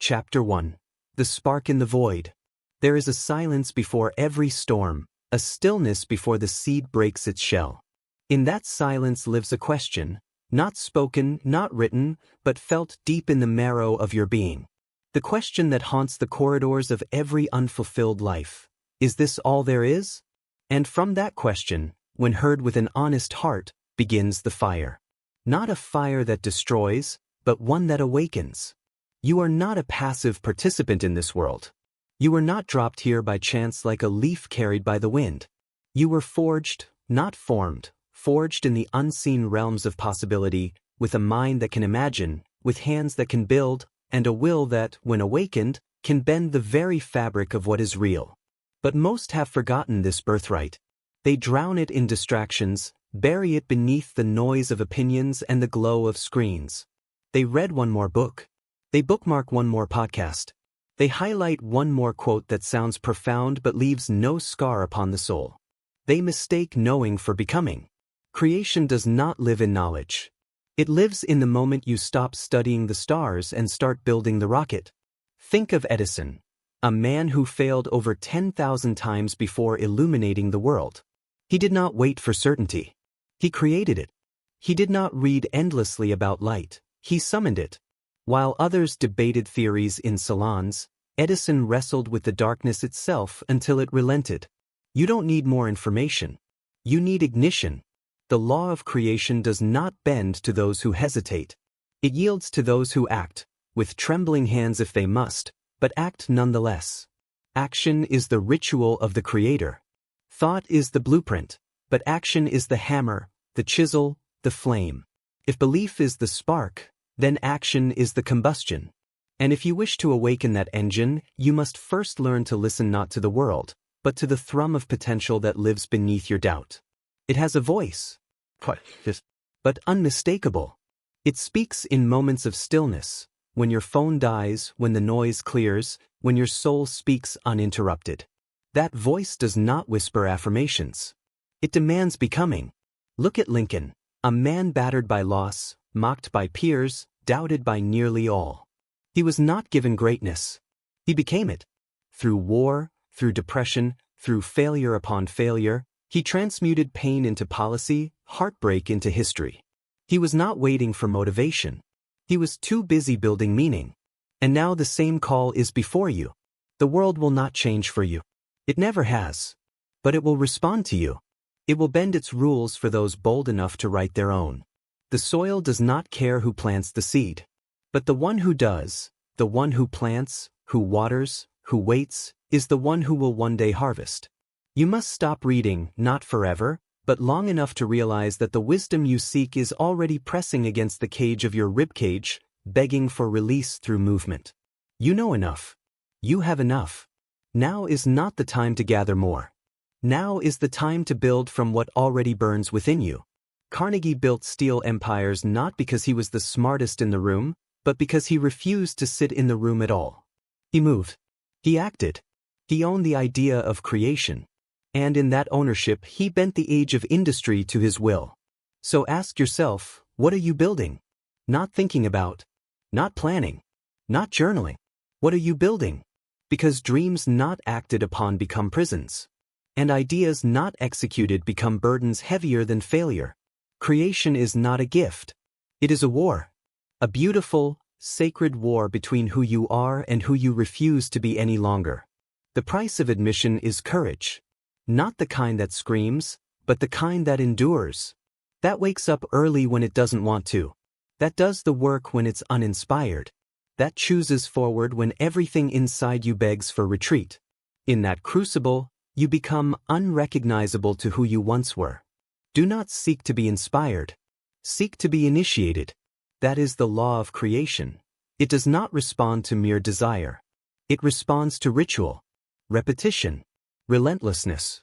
Chapter 1. The Spark in the Void. There is a silence before every storm, a stillness before the seed breaks its shell. In that silence lives a question, not spoken, not written, but felt deep in the marrow of your being. The question that haunts the corridors of every unfulfilled life. Is this all there is? And from that question, when heard with an honest heart, begins the fire. Not a fire that destroys, but one that awakens. You are not a passive participant in this world. You were not dropped here by chance like a leaf carried by the wind. You were forged, not formed, forged in the unseen realms of possibility, with a mind that can imagine, with hands that can build, and a will that, when awakened, can bend the very fabric of what is real. But most have forgotten this birthright. They drown it in distractions, bury it beneath the noise of opinions and the glow of screens. They read one more book. They bookmark one more podcast. They highlight one more quote that sounds profound but leaves no scar upon the soul. They mistake knowing for becoming. Creation does not live in knowledge. It lives in the moment you stop studying the stars and start building the rocket. Think of Edison, a man who failed over 10,000 times before illuminating the world. He did not wait for certainty. He created it. He did not read endlessly about light. He summoned it. While others debated theories in salons, Edison wrestled with the darkness itself until it relented. You don't need more information. You need ignition. The law of creation does not bend to those who hesitate. It yields to those who act, with trembling hands if they must, but act nonetheless. Action is the ritual of the Creator. Thought is the blueprint, but action is the hammer, the chisel, the flame. If belief is the spark, then action is the combustion. And if you wish to awaken that engine, you must first learn to listen not to the world, but to the thrum of potential that lives beneath your doubt. It has a voice, but unmistakable. It speaks in moments of stillness, when your phone dies, when the noise clears, when your soul speaks uninterrupted. That voice does not whisper affirmations. It demands becoming. Look at Lincoln, a man battered by loss, mocked by peers, doubted by nearly all. He was not given greatness. He became it. Through war, through depression, through failure upon failure, he transmuted pain into policy, heartbreak into history. He was not waiting for motivation. He was too busy building meaning. And now the same call is before you. The world will not change for you. It never has. But it will respond to you. It will bend its rules for those bold enough to write their own. The soil does not care who plants the seed. But the one who does, the one who plants, who waters, who waits, is the one who will one day harvest. You must stop reading, not forever, but long enough to realize that the wisdom you seek is already pressing against the cage of your ribcage, begging for release through movement. You know enough. You have enough. Now is not the time to gather more. Now is the time to build from what already burns within you. Carnegie built steel empires not because he was the smartest in the room, but because he refused to sit in the room at all. He moved. He acted. He owned the idea of creation. And in that ownership he bent the age of industry to his will. So ask yourself, what are you building? Not thinking about. Not planning. Not journaling. What are you building? Because dreams not acted upon become prisons. And ideas not executed become burdens heavier than failure. Creation is not a gift. It is a war. A beautiful, sacred war between who you are and who you refuse to be any longer. The price of admission is courage. Not the kind that screams, but the kind that endures. That wakes up early when it doesn't want to. That does the work when it's uninspired. That chooses forward when everything inside you begs for retreat. In that crucible, you become unrecognizable to who you once were. Do not seek to be inspired. Seek to be initiated. That is the law of creation. It does not respond to mere desire. It responds to ritual, repetition, relentlessness.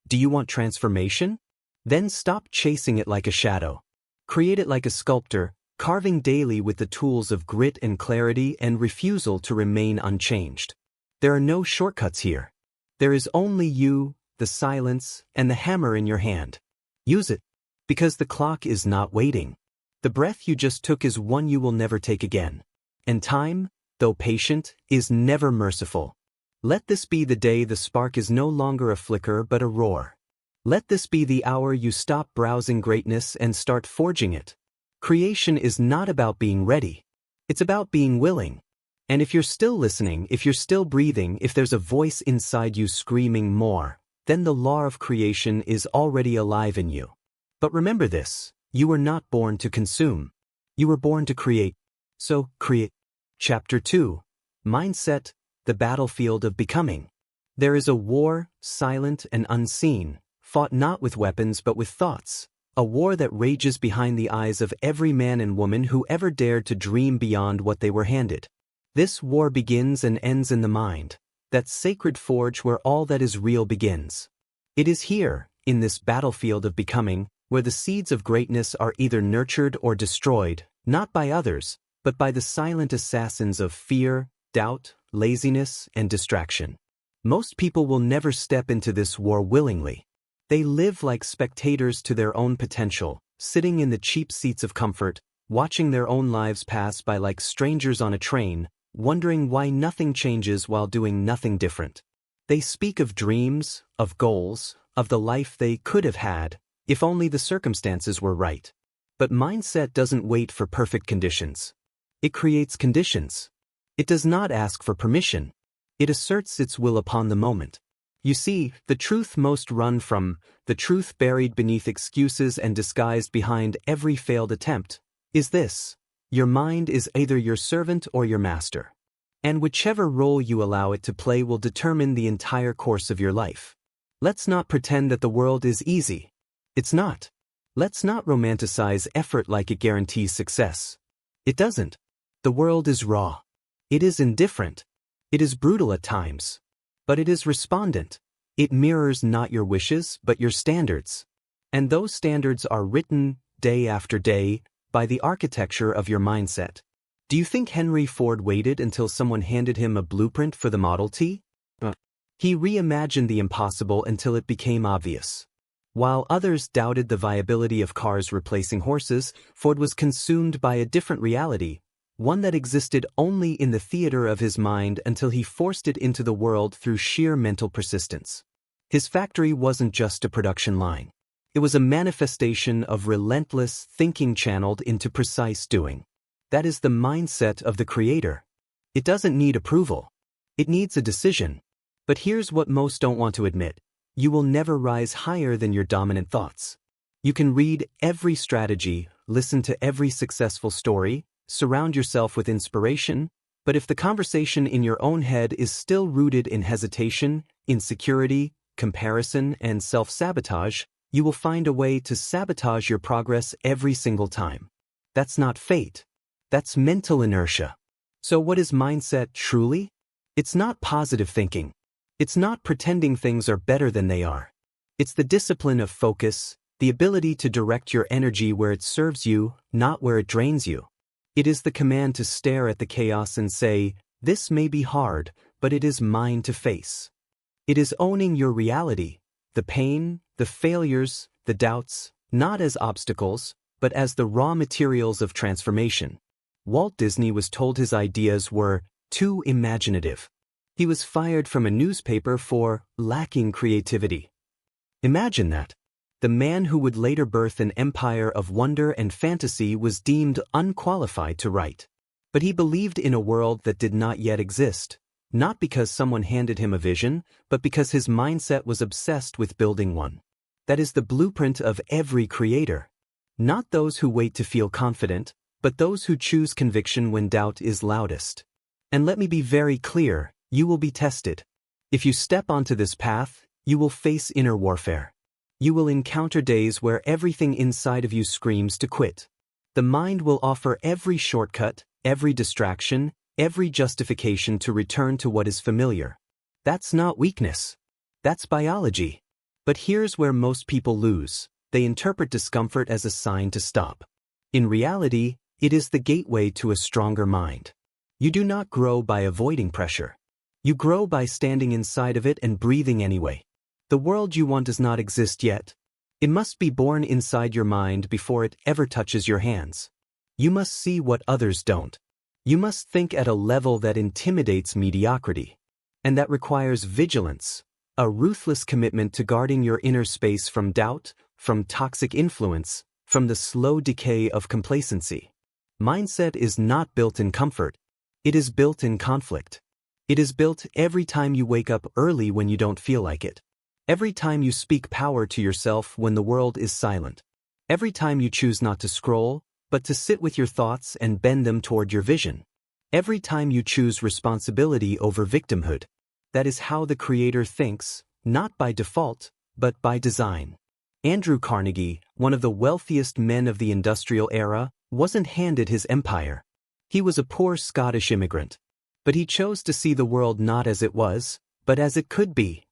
Do you want transformation? Then stop chasing it like a shadow. Create it like a sculptor, carving daily with the tools of grit and clarity and refusal to remain unchanged. There are no shortcuts here. There is only you, the silence, and the hammer in your hand. Use it, because the clock is not waiting. The breath you just took is one you will never take again. And time, though patient, is never merciful. Let this be the day the spark is no longer a flicker but a roar. Let this be the hour you stop browsing greatness and start forging it. Creation is not about being ready. It's about being willing. And if you're still listening, if you're still breathing, if there's a voice inside you screaming more, then the law of creation is already alive in you. But remember this, you were not born to consume. You were born to create. So, create. Chapter 2. Mindset, the battlefield of becoming. There is a war, silent and unseen, fought not with weapons but with thoughts. A war that rages behind the eyes of every man and woman who ever dared to dream beyond what they were handed. This war begins and ends in the mind, that sacred forge where all that is real begins. It is here, in this battlefield of becoming, where the seeds of greatness are either nurtured or destroyed, not by others, but by the silent assassins of fear, doubt, laziness, and distraction. Most people will never step into this war willingly. They live like spectators to their own potential, sitting in the cheap seats of comfort, watching their own lives pass by like strangers on a train, wondering why nothing changes while doing nothing different. They speak of dreams, of goals, of the life they could have had, if only the circumstances were right. But mindset doesn't wait for perfect conditions. It creates conditions. It does not ask for permission. It asserts its will upon the moment. You see, the truth most run from, the truth buried beneath excuses and disguised behind every failed attempt, is this: your mind is either your servant or your master. And whichever role you allow it to play will determine the entire course of your life. Let's not pretend that the world is easy. It's not. Let's not romanticize effort like it guarantees success. It doesn't. The world is raw. It is indifferent. It is brutal at times. But it is respondent. It mirrors not your wishes, but your standards. And those standards are written, day after day, by the architecture of your mindset. Do you think Henry Ford waited until someone handed him a blueprint for the Model T? He reimagined the impossible until it became obvious. While others doubted the viability of cars replacing horses, Ford was consumed by a different reality, one that existed only in the theater of his mind until he forced it into the world through sheer mental persistence. His factory wasn't just a production line. It was a manifestation of relentless thinking channeled into precise doing. That is the mindset of the creator. It doesn't need approval. It needs a decision. But here's what most don't want to admit. You will never rise higher than your dominant thoughts. You can read every strategy, listen to every successful story, surround yourself with inspiration, but if the conversation in your own head is still rooted in hesitation, insecurity, comparison, and self-sabotage, you will find a way to sabotage your progress every single time. That's not fate. That's mental inertia. So what is mindset truly? It's not positive thinking. It's not pretending things are better than they are. It's the discipline of focus, the ability to direct your energy where it serves you, not where it drains you. It is the command to stare at the chaos and say, "This may be hard, but it is mine to face." It is owning your reality, the pain, the failures, the doubts, not as obstacles, but as the raw materials of transformation. Walt Disney was told his ideas were too imaginative. He was fired from a newspaper for lacking creativity. Imagine that. The man who would later birth an empire of wonder and fantasy was deemed unqualified to write. But he believed in a world that did not yet exist, not because someone handed him a vision, but because his mindset was obsessed with building one. That is the blueprint of every creator. Not those who wait to feel confident, but those who choose conviction when doubt is loudest. And let me be very clear, you will be tested. If you step onto this path, you will face inner warfare. You will encounter days where everything inside of you screams to quit. The mind will offer every shortcut, every distraction, every justification to return to what is familiar. That's not weakness. That's biology. But here's where most people lose. They interpret discomfort as a sign to stop. In reality, it is the gateway to a stronger mind. You do not grow by avoiding pressure. You grow by standing inside of it and breathing anyway. The world you want does not exist yet. It must be born inside your mind before it ever touches your hands. You must see what others don't. You must think at a level that intimidates mediocrity. And that requires vigilance, a ruthless commitment to guarding your inner space from doubt, from toxic influence, from the slow decay of complacency. Mindset is not built in comfort. It is built in conflict. It is built every time you wake up early when you don't feel like it. Every time you speak power to yourself when the world is silent. Every time you choose not to scroll, but to sit with your thoughts and bend them toward your vision. Every time you choose responsibility over victimhood. That is how the Creator thinks, not by default, but by design. Andrew Carnegie, one of the wealthiest men of the industrial era, wasn't handed his empire. He was a poor Scottish immigrant. But he chose to see the world not as it was, but as it could be.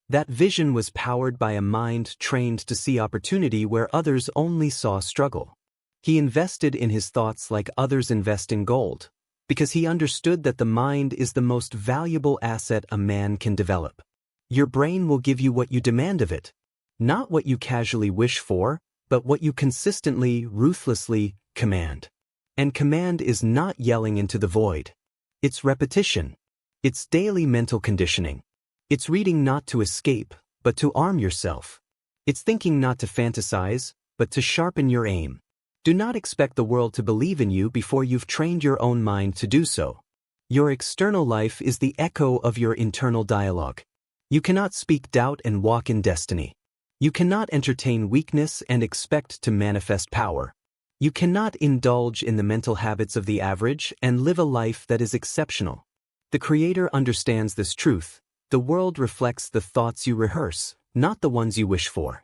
That vision was powered by a mind trained to see opportunity where others only saw struggle. He invested in his thoughts like others invest in gold, because he understood that the mind is the most valuable asset a man can develop. Your brain will give you what you demand of it, not what you casually wish for, but what you consistently, ruthlessly command. And command is not yelling into the void. It's repetition. It's daily mental conditioning. It's reading not to escape, but to arm yourself. It's thinking not to fantasize, but to sharpen your aim. Do not expect the world to believe in you before you've trained your own mind to do so. Your external life is the echo of your internal dialogue. You cannot speak doubt and walk in destiny. You cannot entertain weakness and expect to manifest power. You cannot indulge in the mental habits of the average and live a life that is exceptional. The Creator understands this truth. The world reflects the thoughts you rehearse, not the ones you wish for.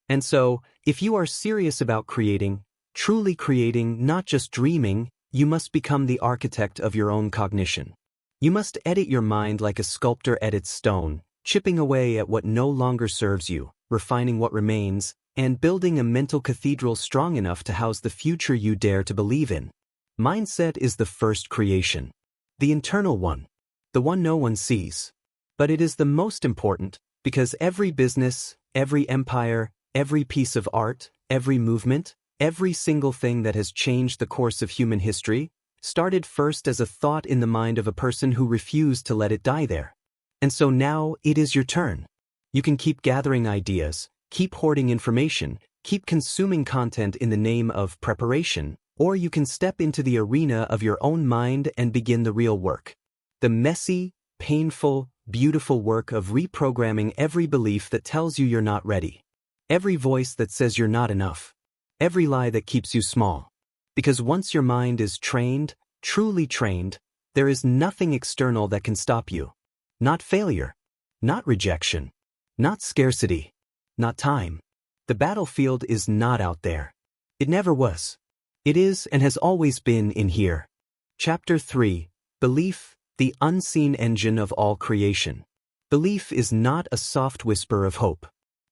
And so, if you are serious about creating, truly creating, not just dreaming, you must become the architect of your own cognition. You must edit your mind like a sculptor edits stone, chipping away at what no longer serves you, refining what remains, and building a mental cathedral strong enough to house the future you dare to believe in. Mindset is the first creation. The internal one. The one no one sees. But it is the most important, because every business, every empire, every piece of art, every movement, every single thing that has changed the course of human history, started first as a thought in the mind of a person who refused to let it die there. And so now it is your turn. You can keep gathering ideas, keep hoarding information, keep consuming content in the name of preparation, or you can step into the arena of your own mind and begin the real work. The messy, painful, beautiful work of reprogramming every belief that tells you you're not ready. Every voice that says you're not enough. Every lie that keeps you small. Because once your mind is trained, truly trained, there is nothing external that can stop you. Not failure. Not rejection. Not scarcity. Not time. The battlefield is not out there. It never was. It is and has always been in here. Chapter 3. Belief, the unseen engine of all creation. Belief is not a soft whisper of hope.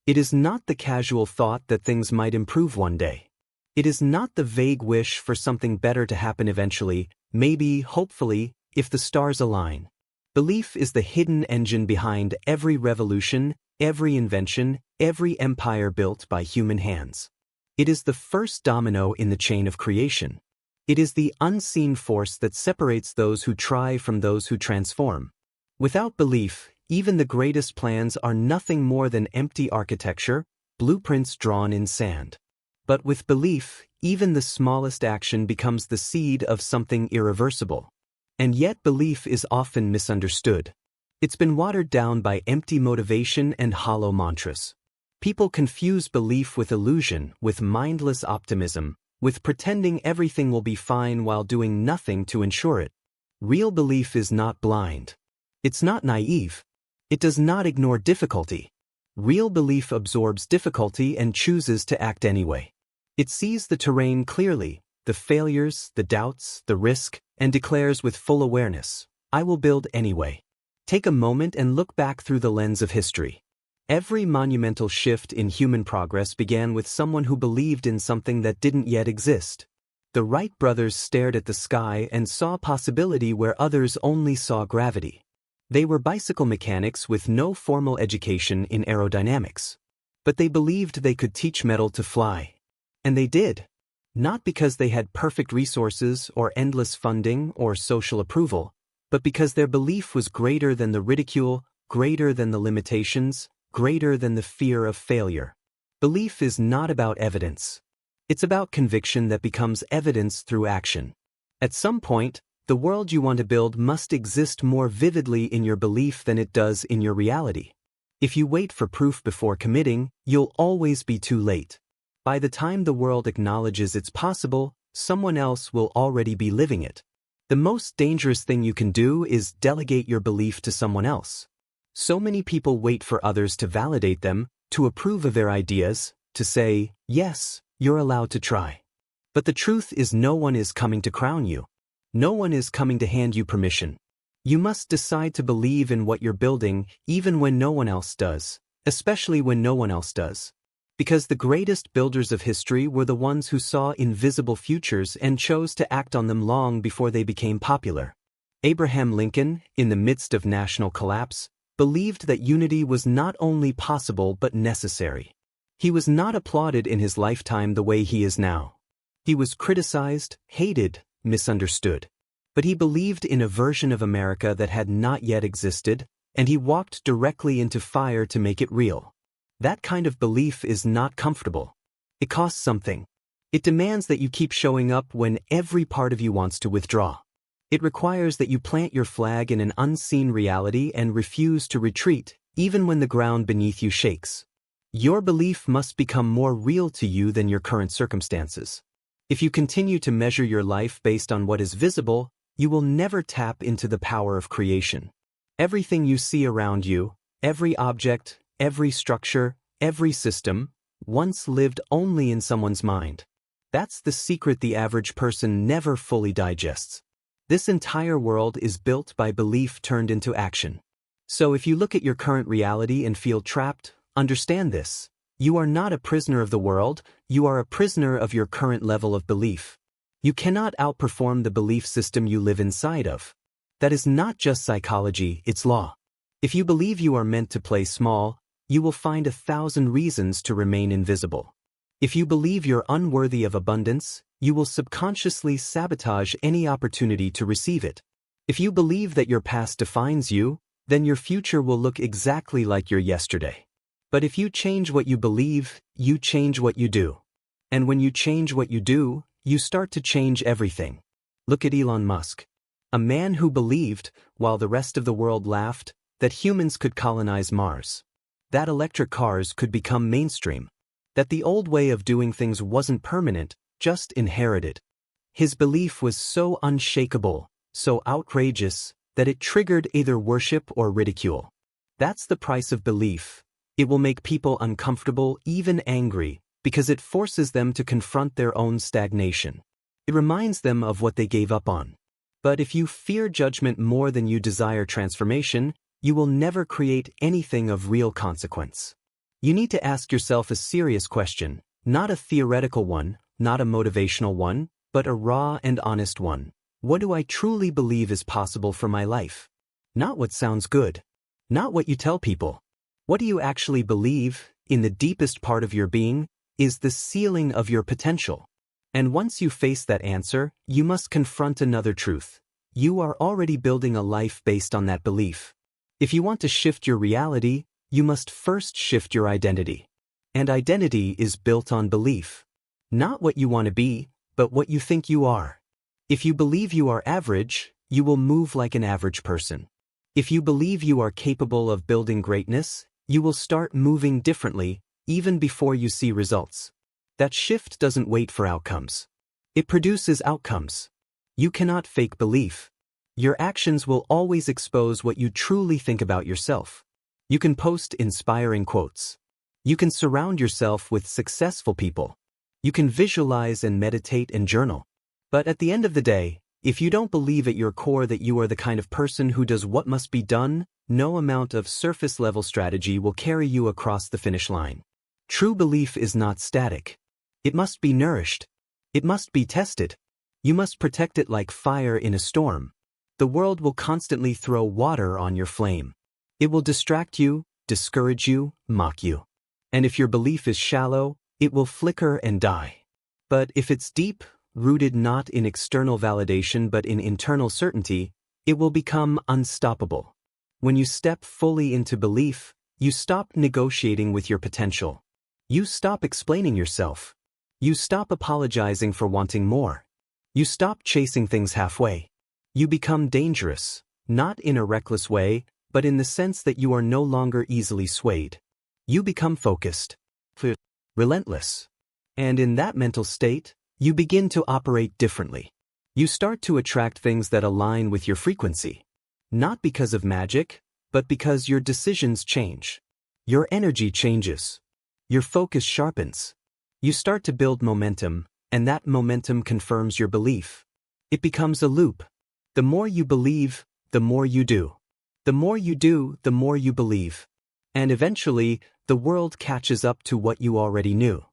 It is not the casual thought that things might improve one day. It is not the vague wish for something better to happen eventually, maybe, hopefully, if the stars align. Belief is the hidden engine behind every revolution, every invention, every empire built by human hands. It is the first domino in the chain of creation. It is the unseen force that separates those who try from those who transform. Without belief, even the greatest plans are nothing more than empty architecture, blueprints drawn in sand. But with belief, even the smallest action becomes the seed of something irreversible. And yet belief is often misunderstood. It's been watered down by empty motivation and hollow mantras. People confuse belief with illusion, with mindless optimism, with pretending everything will be fine while doing nothing to ensure it. Real belief is not blind. It's not naive. It does not ignore difficulty. Real belief absorbs difficulty and chooses to act anyway. It sees the terrain clearly, the failures, the doubts, the risk, and declares with full awareness, I will build anyway. Take a moment and look back through the lens of history. Every monumental shift in human progress began with someone who believed in something that didn't yet exist. The Wright brothers stared at the sky and saw possibility where others only saw gravity. They were bicycle mechanics with no formal education in aerodynamics. But they believed they could teach metal to fly. And they did. not because they had perfect resources or endless funding or social approval, but because their belief was greater than the ridicule, greater than the limitations, greater than the fear of failure. Belief is not about evidence. It's about conviction that becomes evidence through action. At some point, the world you want to build must exist more vividly in your belief than it does in your reality. If you wait for proof before committing, you'll always be too late. By the time the world acknowledges it's possible, someone else will already be living it. The most dangerous thing you can do is delegate your belief to someone else. So many people wait for others to validate them, to approve of their ideas, to say, yes, you're allowed to try. But the truth is no one is coming to crown you. No one is coming to hand you permission. You must decide to believe in what you're building even when no one else does, especially when no one else does. Because the greatest builders of history were the ones who saw invisible futures and chose to act on them long before they became popular. Abraham Lincoln, in the midst of national collapse, believed that unity was not only possible but necessary. He was not applauded in his lifetime the way he is now. He was criticized, hated, misunderstood. But he believed in a version of America that had not yet existed, and he walked directly into fire to make it real. That kind of belief is not comfortable. It costs something. It demands that you keep showing up when every part of you wants to withdraw. It requires that you plant your flag in an unseen reality and refuse to retreat, even when the ground beneath you shakes. Your belief must become more real to you than your current circumstances. If you continue to measure your life based on what is visible, you will never tap into the power of creation. Everything you see around you, every object, every structure, every system, once lived only in someone's mind. That's the secret the average person never fully digests. This entire world is built by belief turned into action. So if you look at your current reality and feel trapped, understand this. You are not a prisoner of the world, you are a prisoner of your current level of belief. You cannot outperform the belief system you live inside of. That is not just psychology, it's law. If you believe you are meant to play small, you will find 1,000 reasons to remain invisible. If you believe you're unworthy of abundance, you will subconsciously sabotage any opportunity to receive it. If you believe that your past defines you, then your future will look exactly like your yesterday. But if you change what you believe, you change what you do. And when you change what you do, you start to change everything. Look at Elon Musk. A man who believed, while the rest of the world laughed, that humans could colonize Mars. That electric cars could become mainstream. That the old way of doing things wasn't permanent, just inherited. His belief was so unshakable, so outrageous, that it triggered either worship or ridicule. That's the price of belief. It will make people uncomfortable, even angry, because it forces them to confront their own stagnation. It reminds them of what they gave up on. But if you fear judgment more than you desire transformation, you will never create anything of real consequence. You need to ask yourself a serious question, not a theoretical one, not a motivational one, but a raw and honest one. What do I truly believe is possible for my life? Not what sounds good. Not what you tell people. What do you actually believe, in the deepest part of your being, is the ceiling of your potential? And once you face that answer, you must confront another truth. You are already building a life based on that belief. If you want to shift your reality, you must first shift your identity. And identity is built on belief. Not what you want to be, but what you think you are. If you believe you are average, you will move like an average person. If you believe you are capable of building greatness, you will start moving differently, even before you see results. That shift doesn't wait for outcomes. It produces outcomes. You cannot fake belief. Your actions will always expose what you truly think about yourself. You can post inspiring quotes. You can surround yourself with successful people. You can visualize and meditate and journal. But at the end of the day, if you don't believe at your core that you are the kind of person who does what must be done, no amount of surface-level strategy will carry you across the finish line. True belief is not static. It must be nourished. It must be tested. You must protect it like fire in a storm. The world will constantly throw water on your flame. It will distract you, discourage you, mock you. And if your belief is shallow, it will flicker and die. But if it's deep, rooted not in external validation but in internal certainty, it will become unstoppable. When you step fully into belief, you stop negotiating with your potential. You stop explaining yourself. You stop apologizing for wanting more. You stop chasing things halfway. You become dangerous, not in a reckless way, but in the sense that you are no longer easily swayed. You become focused, relentless. And in that mental state, you begin to operate differently. You start to attract things that align with your frequency. Not because of magic, but because your decisions change. Your energy changes. Your focus sharpens. You start to build momentum, and that momentum confirms your belief. It becomes a loop. The more you believe, the more you do. The more you do, the more you believe. And eventually, the world catches up to what you already knew.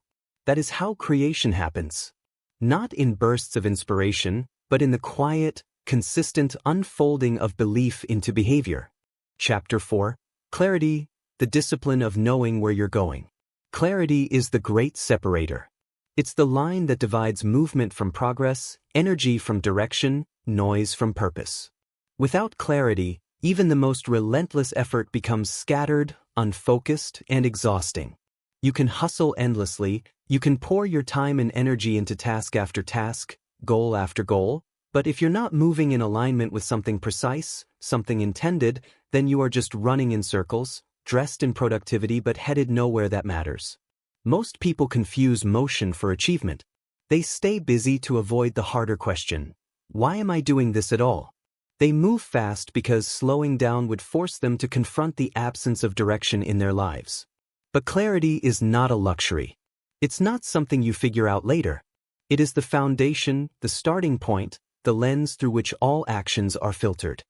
That is how creation happens. Not in bursts of inspiration, but in the quiet, consistent unfolding of belief into behavior. Chapter 4. Clarity, the discipline of knowing where you're going. Clarity is the great separator. It's the line that divides movement from progress, energy from direction, noise from purpose. Without clarity, even the most relentless effort becomes scattered, unfocused, and exhausting. You can hustle endlessly, you can pour your time and energy into task after task, goal after goal, but if you're not moving in alignment with something precise, something intended, then you are just running in circles, dressed in productivity but headed nowhere that matters. Most people confuse motion for achievement. They stay busy to avoid the harder question: why am I doing this at all? They move fast because slowing down would force them to confront the absence of direction in their lives. But clarity is not a luxury. It's not something you figure out later. It is the foundation, the starting point, the lens through which all actions are filtered.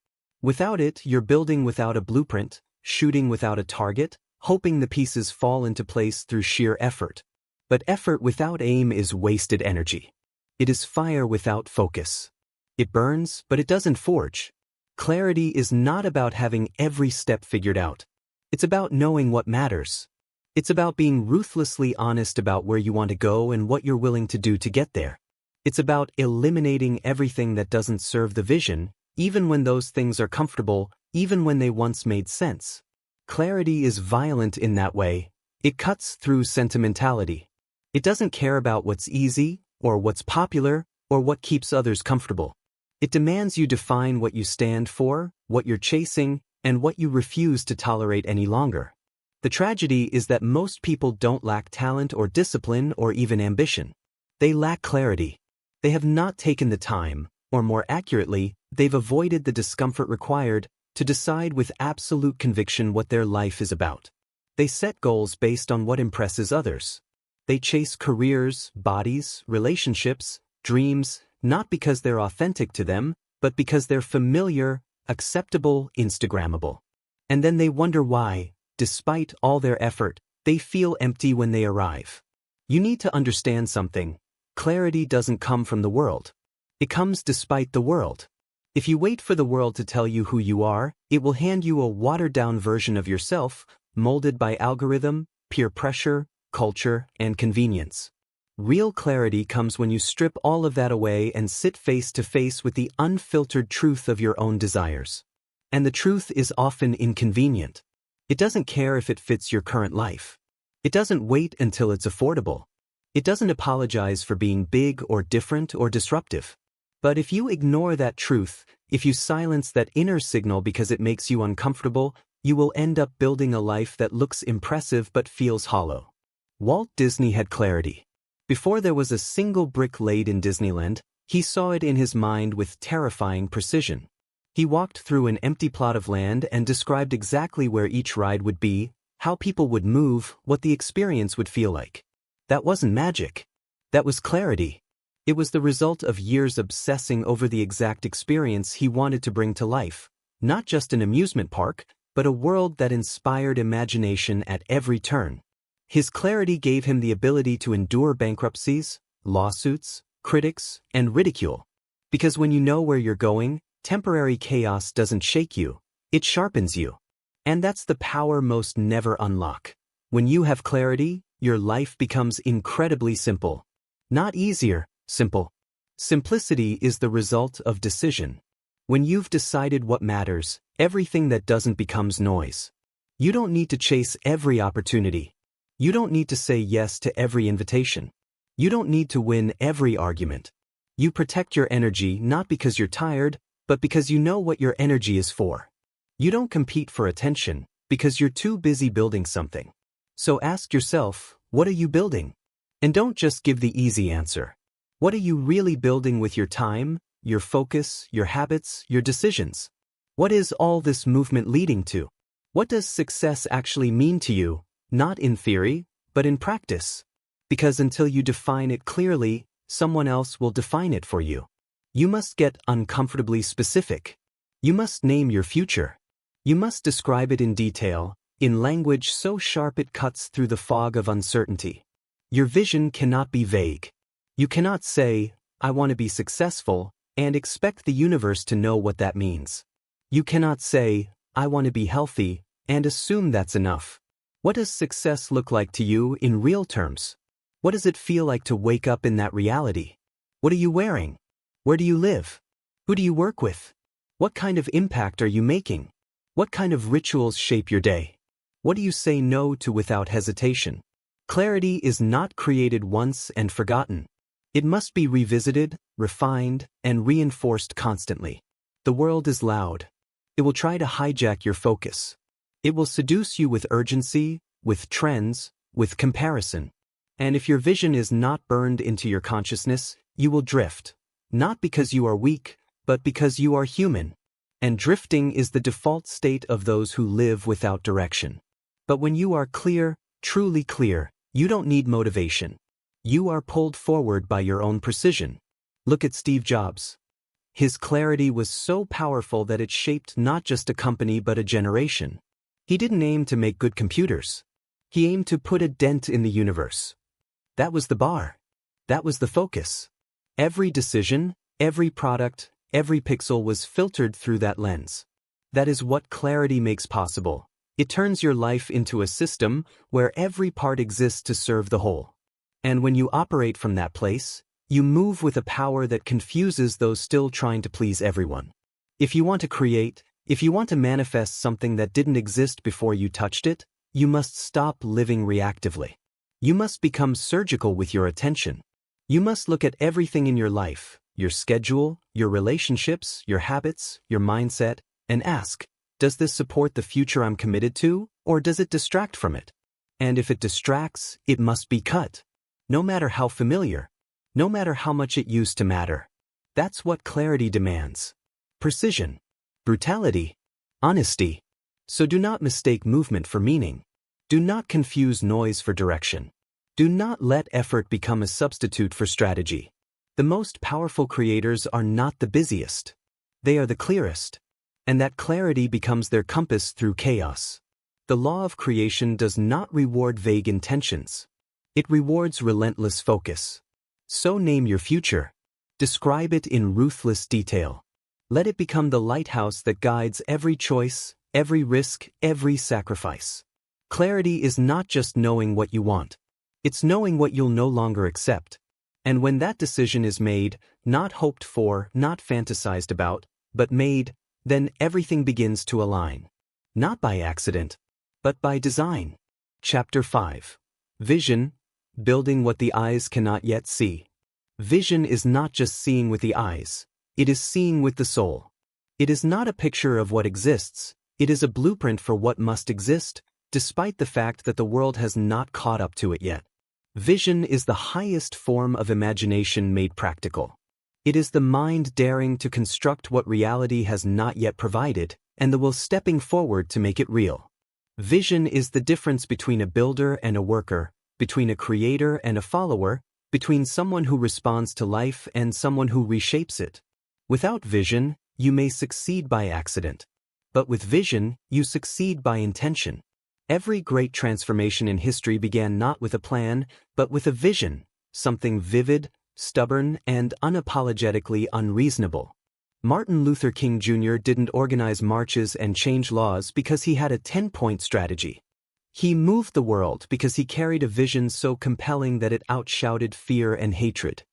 Without it, you're building without a blueprint, shooting without a target, hoping the pieces fall into place through sheer effort. But effort without aim is wasted energy. It is fire without focus. It burns, but it doesn't forge. Clarity is not about having every step figured out. It's about knowing what matters. It's about being ruthlessly honest about where you want to go and what you're willing to do to get there. It's about eliminating everything that doesn't serve the vision, even when those things are comfortable, even when they once made sense. Clarity is violent in that way. It cuts through sentimentality. It doesn't care about what's easy, or what's popular, or what keeps others comfortable. It demands you define what you stand for, what you're chasing, and what you refuse to tolerate any longer. The tragedy is that most people don't lack talent or discipline or even ambition. They lack clarity. They have not taken the time, or more accurately, they've avoided the discomfort required to decide with absolute conviction what their life is about. They set goals based on what impresses others. They chase careers, bodies, relationships, dreams, not because they're authentic to them, but because they're familiar, acceptable, Instagrammable. And then they wonder why, despite all their effort, they feel empty when they arrive. You need to understand something. Clarity doesn't come from the world. It comes despite the world. If you wait for the world to tell you who you are, it will hand you a watered-down version of yourself, molded by algorithm, peer pressure, culture, and convenience. Real clarity comes when you strip all of that away and sit face to face with the unfiltered truth of your own desires. And the truth is often inconvenient. It doesn't care if it fits your current life. It doesn't wait until it's affordable. It doesn't apologize for being big or different or disruptive. But if you ignore that truth, if you silence that inner signal because it makes you uncomfortable, you will end up building a life that looks impressive but feels hollow. Walt Disney had clarity. Before there was a single brick laid in Disneyland, he saw it in his mind with terrifying precision. He walked through an empty plot of land and described exactly where each ride would be, how people would move, what the experience would feel like. That wasn't magic. That was clarity. It was the result of years obsessing over the exact experience he wanted to bring to life, not just an amusement park, but a world that inspired imagination at every turn. His clarity gave him the ability to endure bankruptcies, lawsuits, critics, and ridicule. Because when you know where you're going, temporary chaos doesn't shake you, it sharpens you. And that's the power most never unlock. When you have clarity, your life becomes incredibly simple. Not easier, simple. Simplicity is the result of decision. When you've decided what matters, everything that doesn't becomes noise. You don't need to chase every opportunity. You don't need to say yes to every invitation. You don't need to win every argument. You protect your energy not because you're tired, but because you know what your energy is for. You don't compete for attention, because you're too busy building something. So ask yourself, what are you building? And don't just give the easy answer. What are you really building with your time, your focus, your habits, your decisions? What is all this movement leading to? What does success actually mean to you, not in theory, but in practice? Because until you define it clearly, someone else will define it for you. You must get uncomfortably specific. You must name your future. You must describe it in detail, in language so sharp it cuts through the fog of uncertainty. Your vision cannot be vague. You cannot say, I want to be successful, and expect the universe to know what that means. You cannot say, I want to be healthy, and assume that's enough. What does success look like to you in real terms? What does it feel like to wake up in that reality? What are you wearing? Where do you live? Who do you work with? What kind of impact are you making? What kind of rituals shape your day? What do you say no to without hesitation? Clarity is not created once and forgotten. It must be revisited, refined, and reinforced constantly. The world is loud. It will try to hijack your focus. It will seduce you with urgency, with trends, with comparison. And if your vision is not burned into your consciousness, you will drift. Not because you are weak, but because you are human. And drifting is the default state of those who live without direction. But when you are clear, truly clear, you don't need motivation. You are pulled forward by your own precision. Look at Steve Jobs. His clarity was so powerful that it shaped not just a company but a generation. He didn't aim to make good computers. He aimed to put a dent in the universe. That was the bar. That was the focus. Every decision, every product, every pixel was filtered through that lens. That is what clarity makes possible. It turns your life into a system where every part exists to serve the whole. And when you operate from that place, you move with a power that confuses those still trying to please everyone. If you want to create, if you want to manifest something that didn't exist before you touched it, you must stop living reactively. You must become surgical with your attention. You must look at everything in your life, your schedule, your relationships, your habits, your mindset, and ask, does this support the future I'm committed to, or does it distract from it? And if it distracts, it must be cut. No matter how familiar, no matter how much it used to matter. That's what clarity demands. Precision, brutality, honesty. So do not mistake movement for meaning. Do not confuse noise for direction. Do not let effort become a substitute for strategy. The most powerful creators are not the busiest. They are the clearest. And that clarity becomes their compass through chaos. The law of creation does not reward vague intentions. It rewards relentless focus. So name your future. Describe it in ruthless detail. Let it become the lighthouse that guides every choice, every risk, every sacrifice. Clarity is not just knowing what you want. It's knowing what you'll no longer accept. And when that decision is made, not hoped for, not fantasized about, but made, then everything begins to align. Not by accident, but by design. Chapter 5. Vision, building what the eyes cannot yet see. Vision is not just seeing with the eyes, it is seeing with the soul. It is not a picture of what exists, it is a blueprint for what must exist, despite the fact that the world has not caught up to it yet. Vision is the highest form of imagination made practical. It is the mind daring to construct what reality has not yet provided, and the will stepping forward to make it real. Vision is the difference between a builder and a worker, between a creator and a follower, between someone who responds to life and someone who reshapes it. Without vision, you may succeed by accident. But with vision, you succeed by intention. Every great transformation in history began not with a plan, but with a vision, something vivid, stubborn, and unapologetically unreasonable. Martin Luther King Jr. didn't organize marches and change laws because he had a 10-point strategy. He moved the world because he carried a vision so compelling that it outshouted fear and hatred.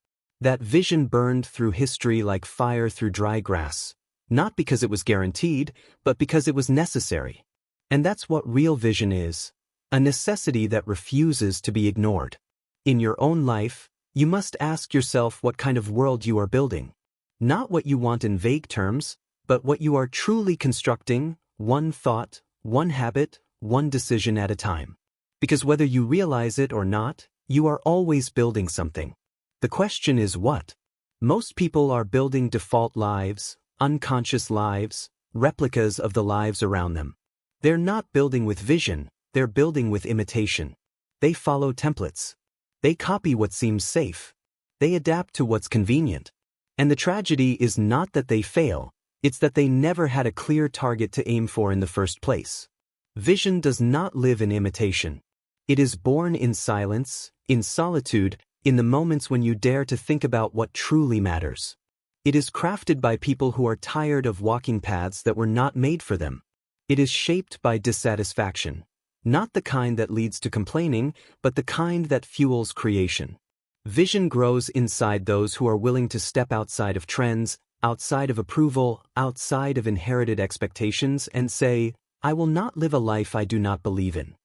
That vision burned through history like fire through dry grass, not because it was guaranteed, but because it was necessary. And that's what real vision is, a necessity that refuses to be ignored. In your own life, you must ask yourself what kind of world you are building. Not what you want in vague terms, but what you are truly constructing, one thought, one habit, one decision at a time. Because whether you realize it or not, you are always building something. The question is what? Most people are building default lives, unconscious lives, replicas of the lives around them. They're not building with vision, they're building with imitation. They follow templates. They copy what seems safe. They adapt to what's convenient. And the tragedy is not that they fail, it's that they never had a clear target to aim for in the first place. Vision does not live in imitation. It is born in silence, in solitude, in the moments when you dare to think about what truly matters. It is crafted by people who are tired of walking paths that were not made for them. It is shaped by dissatisfaction, not the kind that leads to complaining, but the kind that fuels creation. Vision grows inside those who are willing to step outside of trends, outside of approval, outside of inherited expectations, and say, I will not live a life I do not believe in.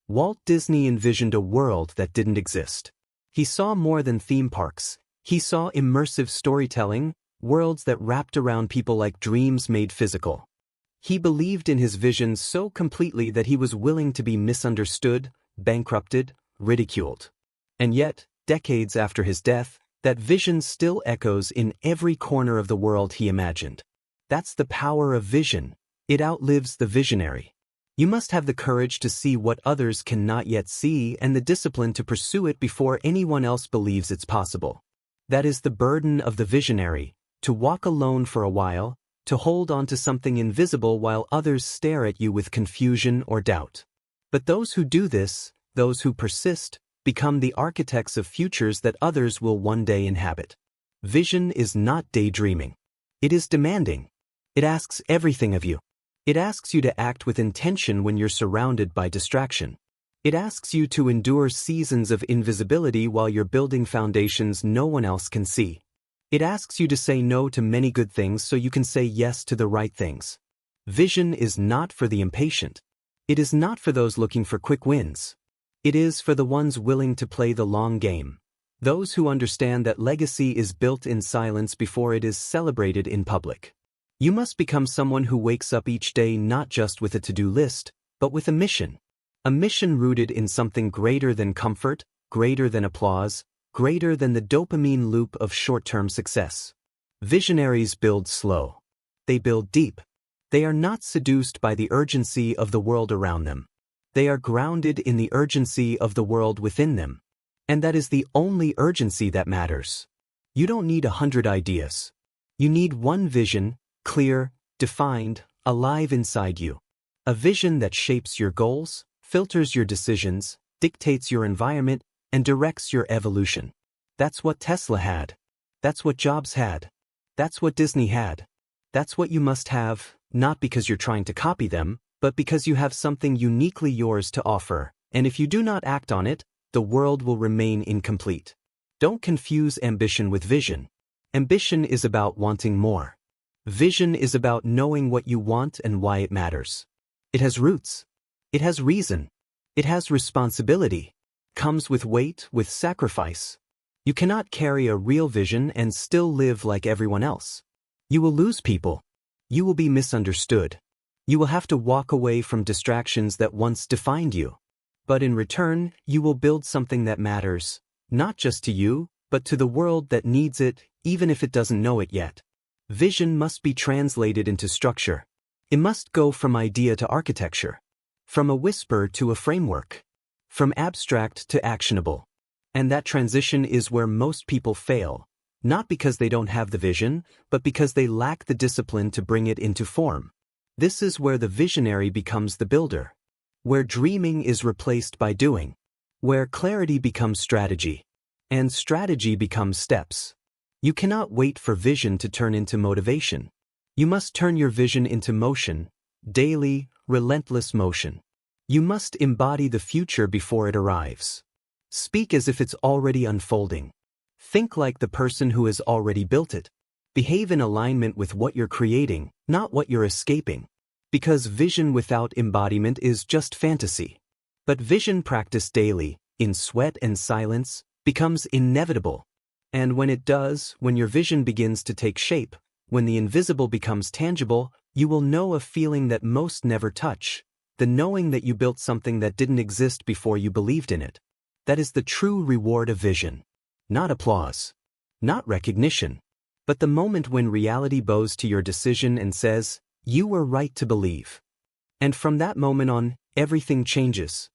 Walt Disney envisioned a world that didn't exist. He saw more than theme parks. He saw immersive storytelling, worlds that wrapped around people like dreams made physical. He believed in his vision so completely that he was willing to be misunderstood, bankrupted, ridiculed. And yet, decades after his death, that vision still echoes in every corner of the world he imagined. That's the power of vision. It outlives the visionary. You must have the courage to see what others cannot yet see and the discipline to pursue it before anyone else believes it's possible. That is the burden of the visionary, to walk alone for a while, to hold on to something invisible while others stare at you with confusion or doubt. But those who do this, those who persist, become the architects of futures that others will one day inhabit. Vision is not daydreaming. It is demanding. It asks everything of you. It asks you to act with intention when you're surrounded by distraction. It asks you to endure seasons of invisibility while you're building foundations no one else can see. It asks you to say no to many good things so you can say yes to the right things. Vision is not for the impatient. It is not for those looking for quick wins. It is for the ones willing to play the long game. Those who understand that legacy is built in silence before it is celebrated in public. You must become someone who wakes up each day not just with a to-do list, but with a mission. A mission rooted in something greater than comfort, greater than applause, greater than the dopamine loop of short-term success. Visionaries build slow. They build deep. They are not seduced by the urgency of the world around them. They are grounded in the urgency of the world within them. And that is the only urgency that matters. You don't need 100 ideas. You need one vision, clear, defined, alive inside you. A vision that shapes your goals, filters your decisions, dictates your environment, and directs your evolution. That's what Tesla had. That's what Jobs had. That's what Disney had. That's what you must have, not because you're trying to copy them, but because you have something uniquely yours to offer, and if you do not act on it, the world will remain incomplete. Don't confuse ambition with vision. Ambition is about wanting more. Vision is about knowing what you want and why it matters. It has roots. It has reason. It has responsibility. Comes with weight, with sacrifice. You cannot carry a real vision and still live like everyone else. You will lose people. You will be misunderstood. You will have to walk away from distractions that once defined you. But in return, you will build something that matters, not just to you, but to the world that needs it, even if it doesn't know it yet. Vision must be translated into structure. It must go from idea to architecture, from a whisper to a framework, from abstract to actionable. And that transition is where most people fail, not because they don't have the vision, but because they lack the discipline to bring it into form. This is where the visionary becomes the builder, where dreaming is replaced by doing, where clarity becomes strategy, and strategy becomes steps. You cannot wait for vision to turn into motivation. You must turn your vision into motion, daily, relentless motion. You must embody the future before it arrives. Speak as if it's already unfolding. Think like the person who has already built it. Behave in alignment with what you're creating, not what you're escaping. Because vision without embodiment is just fantasy. But vision practiced daily, in sweat and silence, becomes inevitable. And when it does, when your vision begins to take shape, when the invisible becomes tangible, you will know a feeling that most never touch, the knowing that you built something that didn't exist before you believed in it. That is the true reward of vision. Not applause. Not recognition. But the moment when reality bows to your decision and says, you were right to believe. And from that moment on, everything changes.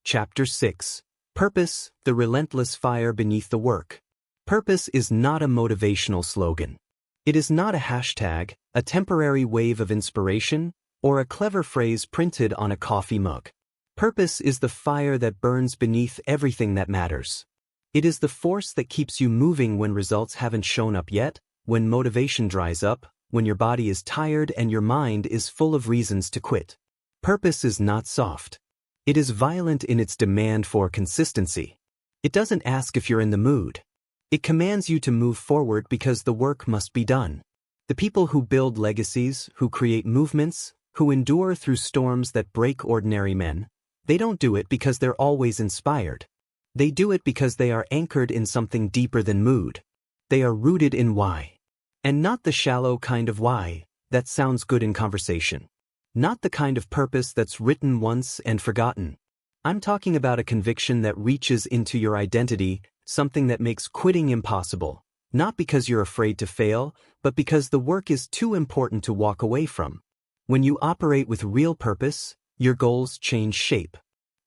Chapter 6. Purpose, the relentless fire beneath the work. Purpose is not a motivational slogan. It is not a hashtag, a temporary wave of inspiration, or a clever phrase printed on a coffee mug. Purpose is the fire that burns beneath everything that matters. It is the force that keeps you moving when results haven't shown up yet, when motivation dries up, when your body is tired and your mind is full of reasons to quit. Purpose is not soft. It is violent in its demand for consistency. It doesn't ask if you're in the mood. It commands you to move forward because the work must be done. The people who build legacies, who create movements, who endure through storms that break ordinary men, they don't do it because they're always inspired. They do it because they are anchored in something deeper than mood. They are rooted in why. And not the shallow kind of why that sounds good in conversation. Not the kind of purpose that's written once and forgotten. I'm talking about a conviction that reaches into your identity, something that makes quitting impossible, not because you're afraid to fail, but because the work is too important to walk away from. When you operate with real purpose, your goals change shape.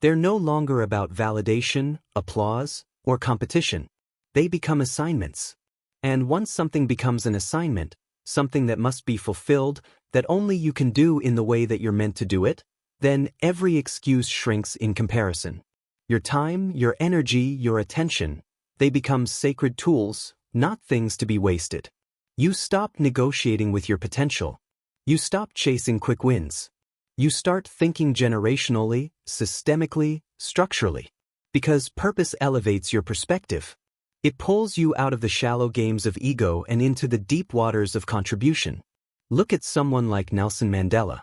They're no longer about validation, applause, or competition. They become assignments. And once something becomes an assignment, something that must be fulfilled, that only you can do in the way that you're meant to do it, then every excuse shrinks in comparison. Your time, your energy, your attention, they become sacred tools, not things to be wasted. You stop negotiating with your potential. You stop chasing quick wins. You start thinking generationally, systemically, structurally. Because purpose elevates your perspective. It pulls you out of the shallow games of ego and into the deep waters of contribution. Look at someone like Nelson Mandela.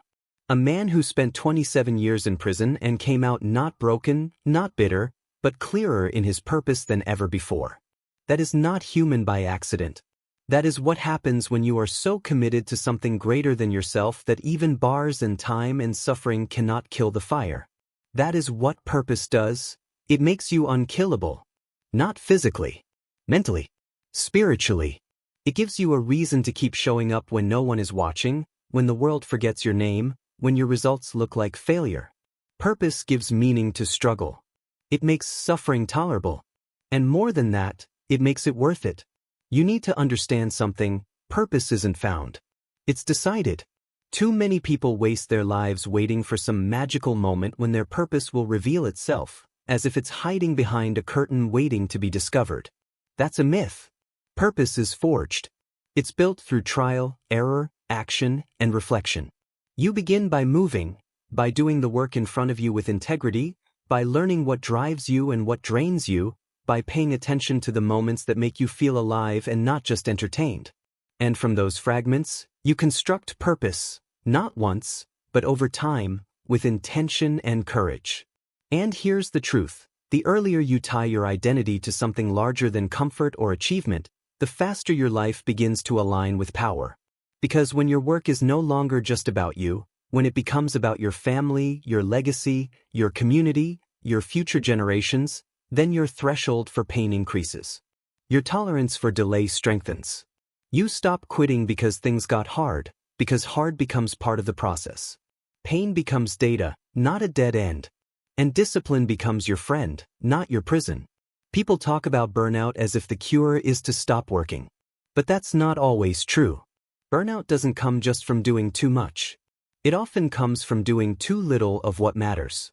A man who spent 27 years in prison and came out not broken, not bitter, but clearer in his purpose than ever before. That is not human by accident. That is what happens when you are so committed to something greater than yourself that even bars and time and suffering cannot kill the fire. That is what purpose does. It makes you unkillable. Not physically. Mentally. Spiritually. It gives you a reason to keep showing up when no one is watching, when the world forgets your name, when your results look like failure. Purpose gives meaning to struggle. It makes suffering tolerable. And more than that, it makes it worth it. You need to understand something. Purpose isn't found. It's decided. Too many people waste their lives waiting for some magical moment when their purpose will reveal itself, as if it's hiding behind a curtain waiting to be discovered. That's a myth. Purpose is forged. It's built through trial, error, action, and reflection. You begin by moving, by doing the work in front of you with integrity, by learning what drives you and what drains you, by paying attention to the moments that make you feel alive and not just entertained. And from those fragments, you construct purpose, not once, but over time, with intention and courage. And here's the truth. The earlier you tie your identity to something larger than comfort or achievement, the faster your life begins to align with power. Because when your work is no longer just about you, when it becomes about your family, your legacy, your community, your future generations, then your threshold for pain increases. Your tolerance for delay strengthens. You stop quitting because things got hard, because hard becomes part of the process. Pain becomes data, not a dead end. And discipline becomes your friend, not your prison. People talk about burnout as if the cure is to stop working. But that's not always true. Burnout doesn't come just from doing too much. It often comes from doing too little of what matters.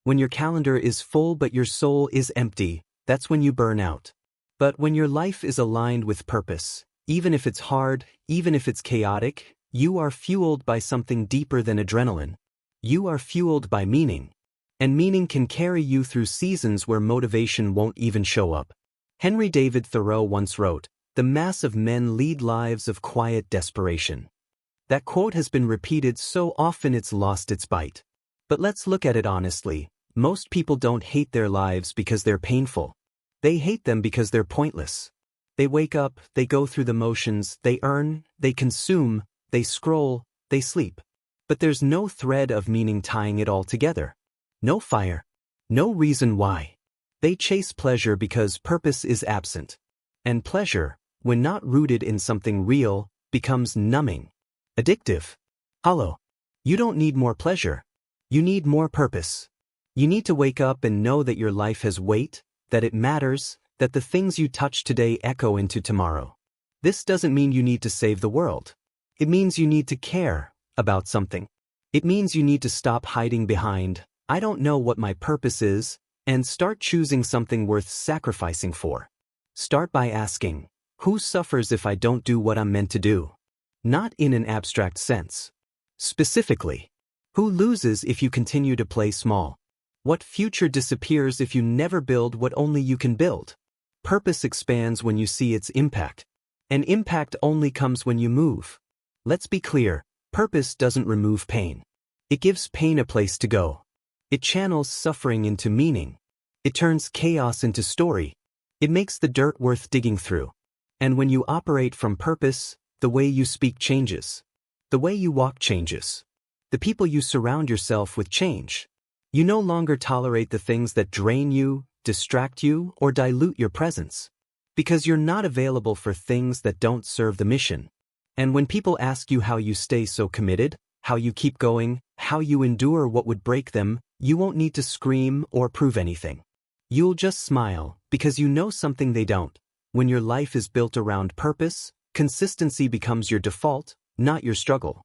When your calendar is full but your soul is empty, that's when you burn out. But when your life is aligned with purpose, even if it's hard, even if it's chaotic, you are fueled by something deeper than adrenaline. You are fueled by meaning. And meaning can carry you through seasons where motivation won't even show up. Henry David Thoreau once wrote, "The mass of men lead lives of quiet desperation." That quote has been repeated so often it's lost its bite. But let's look at it honestly. Most people don't hate their lives because they're painful. They hate them because they're pointless. They wake up, they go through the motions, they earn, they consume, they scroll, they sleep. But there's no thread of meaning tying it all together. No fire. No reason why. They chase pleasure because purpose is absent. And pleasure, when not rooted in something real, becomes numbing, addictive, hollow. You don't need more pleasure. You need more purpose. You need to wake up and know that your life has weight, that it matters, that the things you touch today echo into tomorrow. This doesn't mean you need to save the world. It means you need to care about something. It means you need to stop hiding behind, "I don't know what my purpose is," and start choosing something worth sacrificing for. Start by asking, who suffers if I don't do what I'm meant to do? Not in an abstract sense. Specifically, who loses if you continue to play small? What future disappears if you never build what only you can build? Purpose expands when you see its impact. And impact only comes when you move. Let's be clear, purpose doesn't remove pain. It gives pain a place to go. It channels suffering into meaning. It turns chaos into story. It makes the dirt worth digging through. And when you operate from purpose, the way you speak changes. The way you walk changes. The people you surround yourself with change. You no longer tolerate the things that drain you, distract you, or dilute your presence. Because you're not available for things that don't serve the mission. And when people ask you how you stay so committed, how you keep going, how you endure what would break them, you won't need to scream or prove anything. You'll just smile, because you know something they don't. When your life is built around purpose, consistency becomes your default, not your struggle.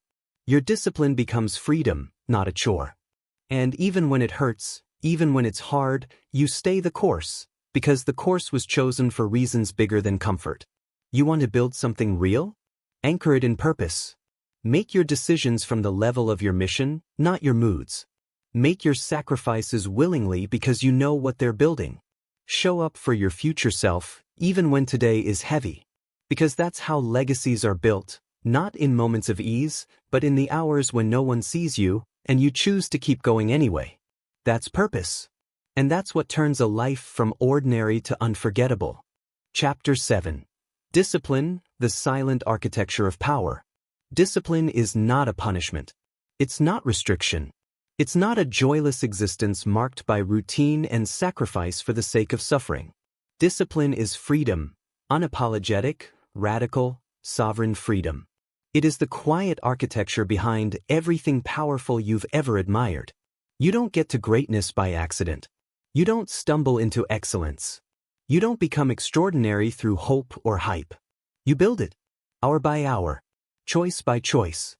Your discipline becomes freedom, not a chore. And even when it hurts, even when it's hard, you stay the course, because the course was chosen for reasons bigger than comfort. You want to build something real? Anchor it in purpose. Make your decisions from the level of your mission, not your moods. Make your sacrifices willingly because you know what they're building. Show up for your future self, even when today is heavy. Because that's how legacies are built, not in moments of ease, but in the hours when no one sees you, and you choose to keep going anyway. That's purpose. And that's what turns a life from ordinary to unforgettable. Chapter 7. Discipline, the silent architecture of power. Discipline is not a punishment. It's not restriction. It's not a joyless existence marked by routine and sacrifice for the sake of suffering. Discipline is freedom, unapologetic, radical, sovereign freedom. It is the quiet architecture behind everything powerful you've ever admired. You don't get to greatness by accident. You don't stumble into excellence. You don't become extraordinary through hope or hype. You build it, hour by hour, choice by choice.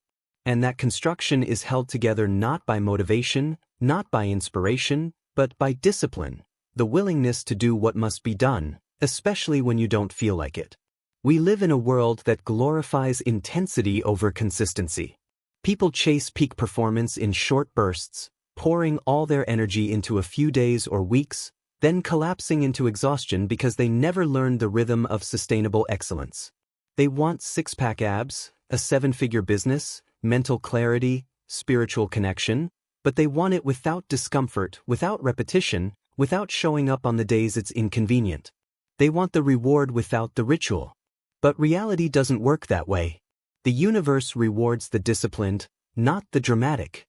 And that construction is held together not by motivation, not by inspiration, but by discipline, the willingness to do what must be done, especially when you don't feel like it. We live in a world that glorifies intensity over consistency. People chase peak performance in short bursts, pouring all their energy into a few days or weeks, then collapsing into exhaustion because they never learned the rhythm of sustainable excellence. They want six-pack abs, a seven-figure business, mental clarity, spiritual connection, but they want it without discomfort, without repetition, without showing up on the days it's inconvenient. They want the reward without the ritual. But reality doesn't work that way. The universe rewards the disciplined, not the dramatic.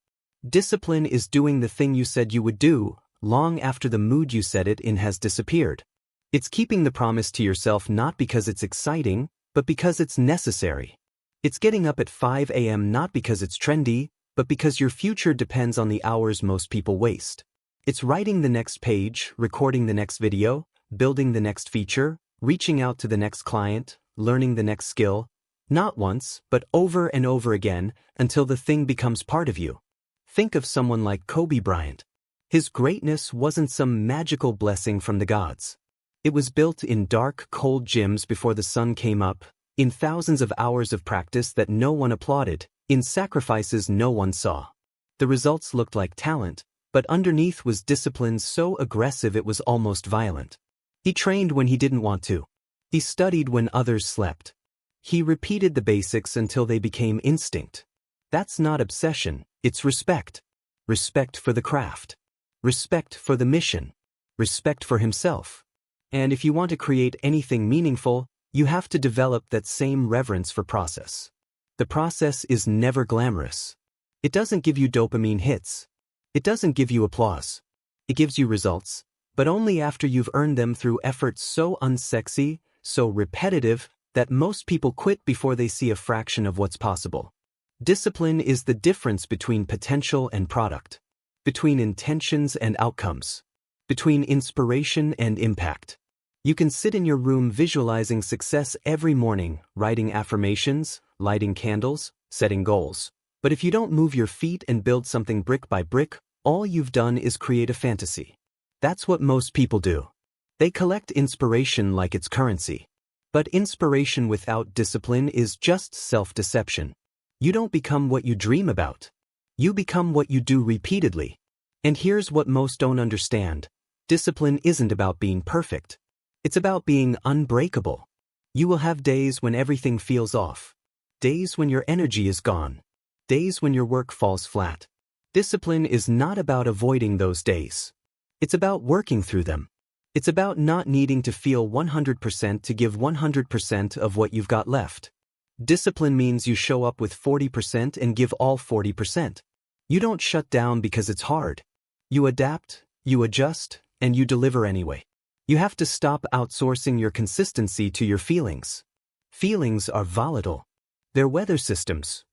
Discipline is doing the thing you said you would do, long after the mood you said it in has disappeared. It's keeping the promise to yourself not because it's exciting, but because it's necessary. It's getting up at 5 a.m. not because it's trendy, but because your future depends on the hours most people waste. It's writing the next page, recording the next video, building the next feature, reaching out to the next client, learning the next skill, not once, but over and over again, until the thing becomes part of you. Think of someone like Kobe Bryant. His greatness wasn't some magical blessing from the gods. It was built in dark, cold gyms before the sun came up, in thousands of hours of practice that no one applauded, in sacrifices no one saw. The results looked like talent, but underneath was discipline so aggressive it was almost violent. He trained when he didn't want to. He studied when others slept. He repeated the basics until they became instinct. That's not obsession, it's respect. Respect for the craft. Respect for the mission. Respect for himself. And if you want to create anything meaningful, you have to develop that same reverence for process. The process is never glamorous. It doesn't give you dopamine hits. It doesn't give you applause. It gives you results, but only after you've earned them through efforts so unsexy, so repetitive, that most people quit before they see a fraction of what's possible. Discipline is the difference between potential and product, between intentions and outcomes, between inspiration and impact. You can sit in your room visualizing success every morning, writing affirmations, lighting candles, setting goals. But if you don't move your feet and build something brick by brick, all you've done is create a fantasy. That's what most people do. They collect inspiration like it's currency. But inspiration without discipline is just self-deception. You don't become what you dream about. You become what you do repeatedly. And here's what most don't understand. Discipline isn't about being perfect. It's about being unbreakable. You will have days when everything feels off. Days when your energy is gone. Days when your work falls flat. Discipline is not about avoiding those days. It's about working through them. It's about not needing to feel 100% to give 100% of what you've got left. Discipline means you show up with 40% and give all 40%. You don't shut down because it's hard. You adapt, you adjust, and you deliver anyway. You have to stop outsourcing your consistency to your feelings. Feelings are volatile. They're weather systems.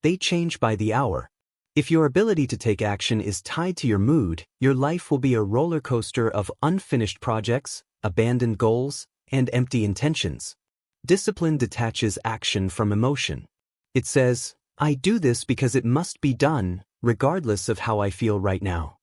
They change by the hour. If your ability to take action is tied to your mood, your life will be a roller coaster of unfinished projects, abandoned goals, and empty intentions. Discipline detaches action from emotion. It says, I do this because it must be done, regardless of how I feel right now.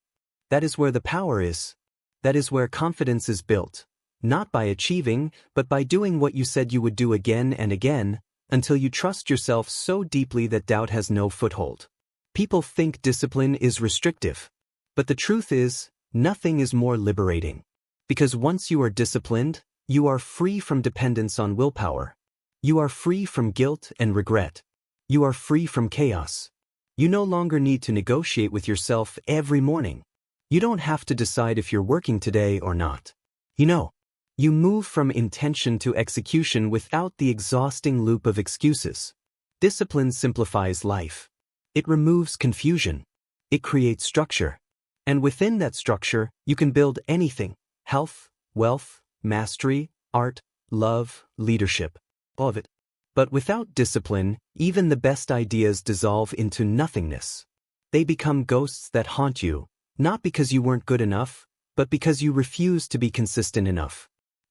That is where the power is. That is where confidence is built, not by achieving, but by doing what you said you would do again and again, until you trust yourself so deeply that doubt has no foothold. People think discipline is restrictive, but the truth is, nothing is more liberating. Because once you are disciplined, you are free from dependence on willpower. You are free from guilt and regret. You are free from chaos. You no longer need to negotiate with yourself every morning. You don't have to decide if you're working today or not. You move from intention to execution without the exhausting loop of excuses. Discipline simplifies life. It removes confusion. It creates structure. And within that structure, you can build anything: health, wealth, mastery, art, love, leadership. All of it. But without discipline, even the best ideas dissolve into nothingness. They become ghosts that haunt you, not because you weren't good enough, but because you refused to be consistent enough.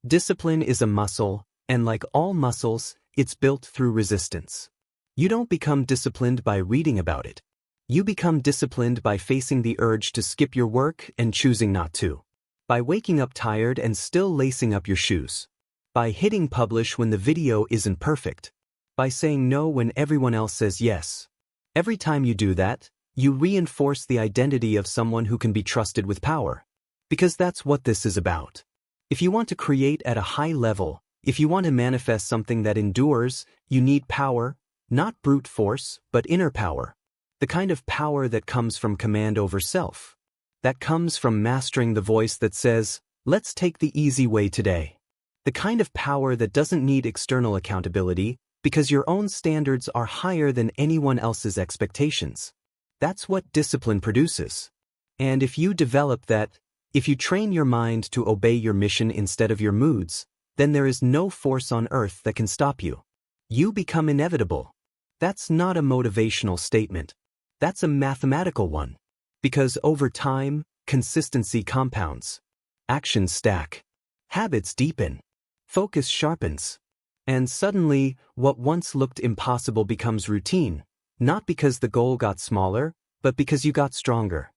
Discipline is a muscle, and like all muscles, it's built through resistance. You don't become disciplined by reading about it. You become disciplined by facing the urge to skip your work and choosing not to. By waking up tired and still lacing up your shoes. By hitting publish when the video isn't perfect. By saying no when everyone else says yes. Every time you do that, you reinforce the identity of someone who can be trusted with power. Because that's what this is about. If you want to create at a high level, if you want to manifest something that endures, you need power, not brute force, but inner power. The kind of power that comes from command over self. That comes from mastering the voice that says, let's take the easy way today. The kind of power that doesn't need external accountability, because your own standards are higher than anyone else's expectations. That's what discipline produces. And if you develop that, if you train your mind to obey your mission instead of your moods, then there is no force on earth that can stop you. You become inevitable. That's not a motivational statement. That's a mathematical one. Because over time, consistency compounds. Actions stack. Habits deepen. Focus sharpens. And suddenly, what once looked impossible becomes routine, not because the goal got smaller, but because you got stronger.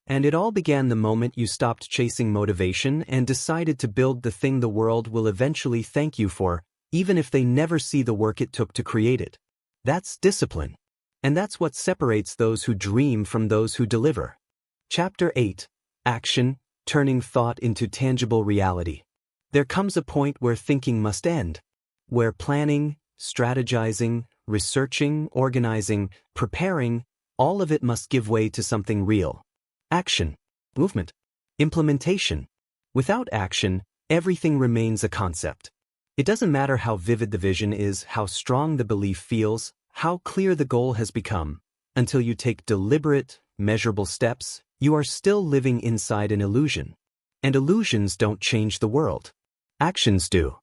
And it all began the moment you stopped chasing motivation and decided to build the thing the world will eventually thank you for, even if they never see the work it took to create it. That's discipline. And that's what separates those who dream from those who deliver. Chapter 8. Action, Turning Thought into Tangible Reality. There comes a point where thinking must end, where planning, strategizing, researching, organizing, preparing, all of it must give way to something real. Action, movement, implementation. Without action, everything remains a concept. It doesn't matter how vivid the vision is, how strong the belief feels, how clear the goal has become. Until you take deliberate, measurable steps, you are still living inside an illusion. And illusions don't change the world. Actions do.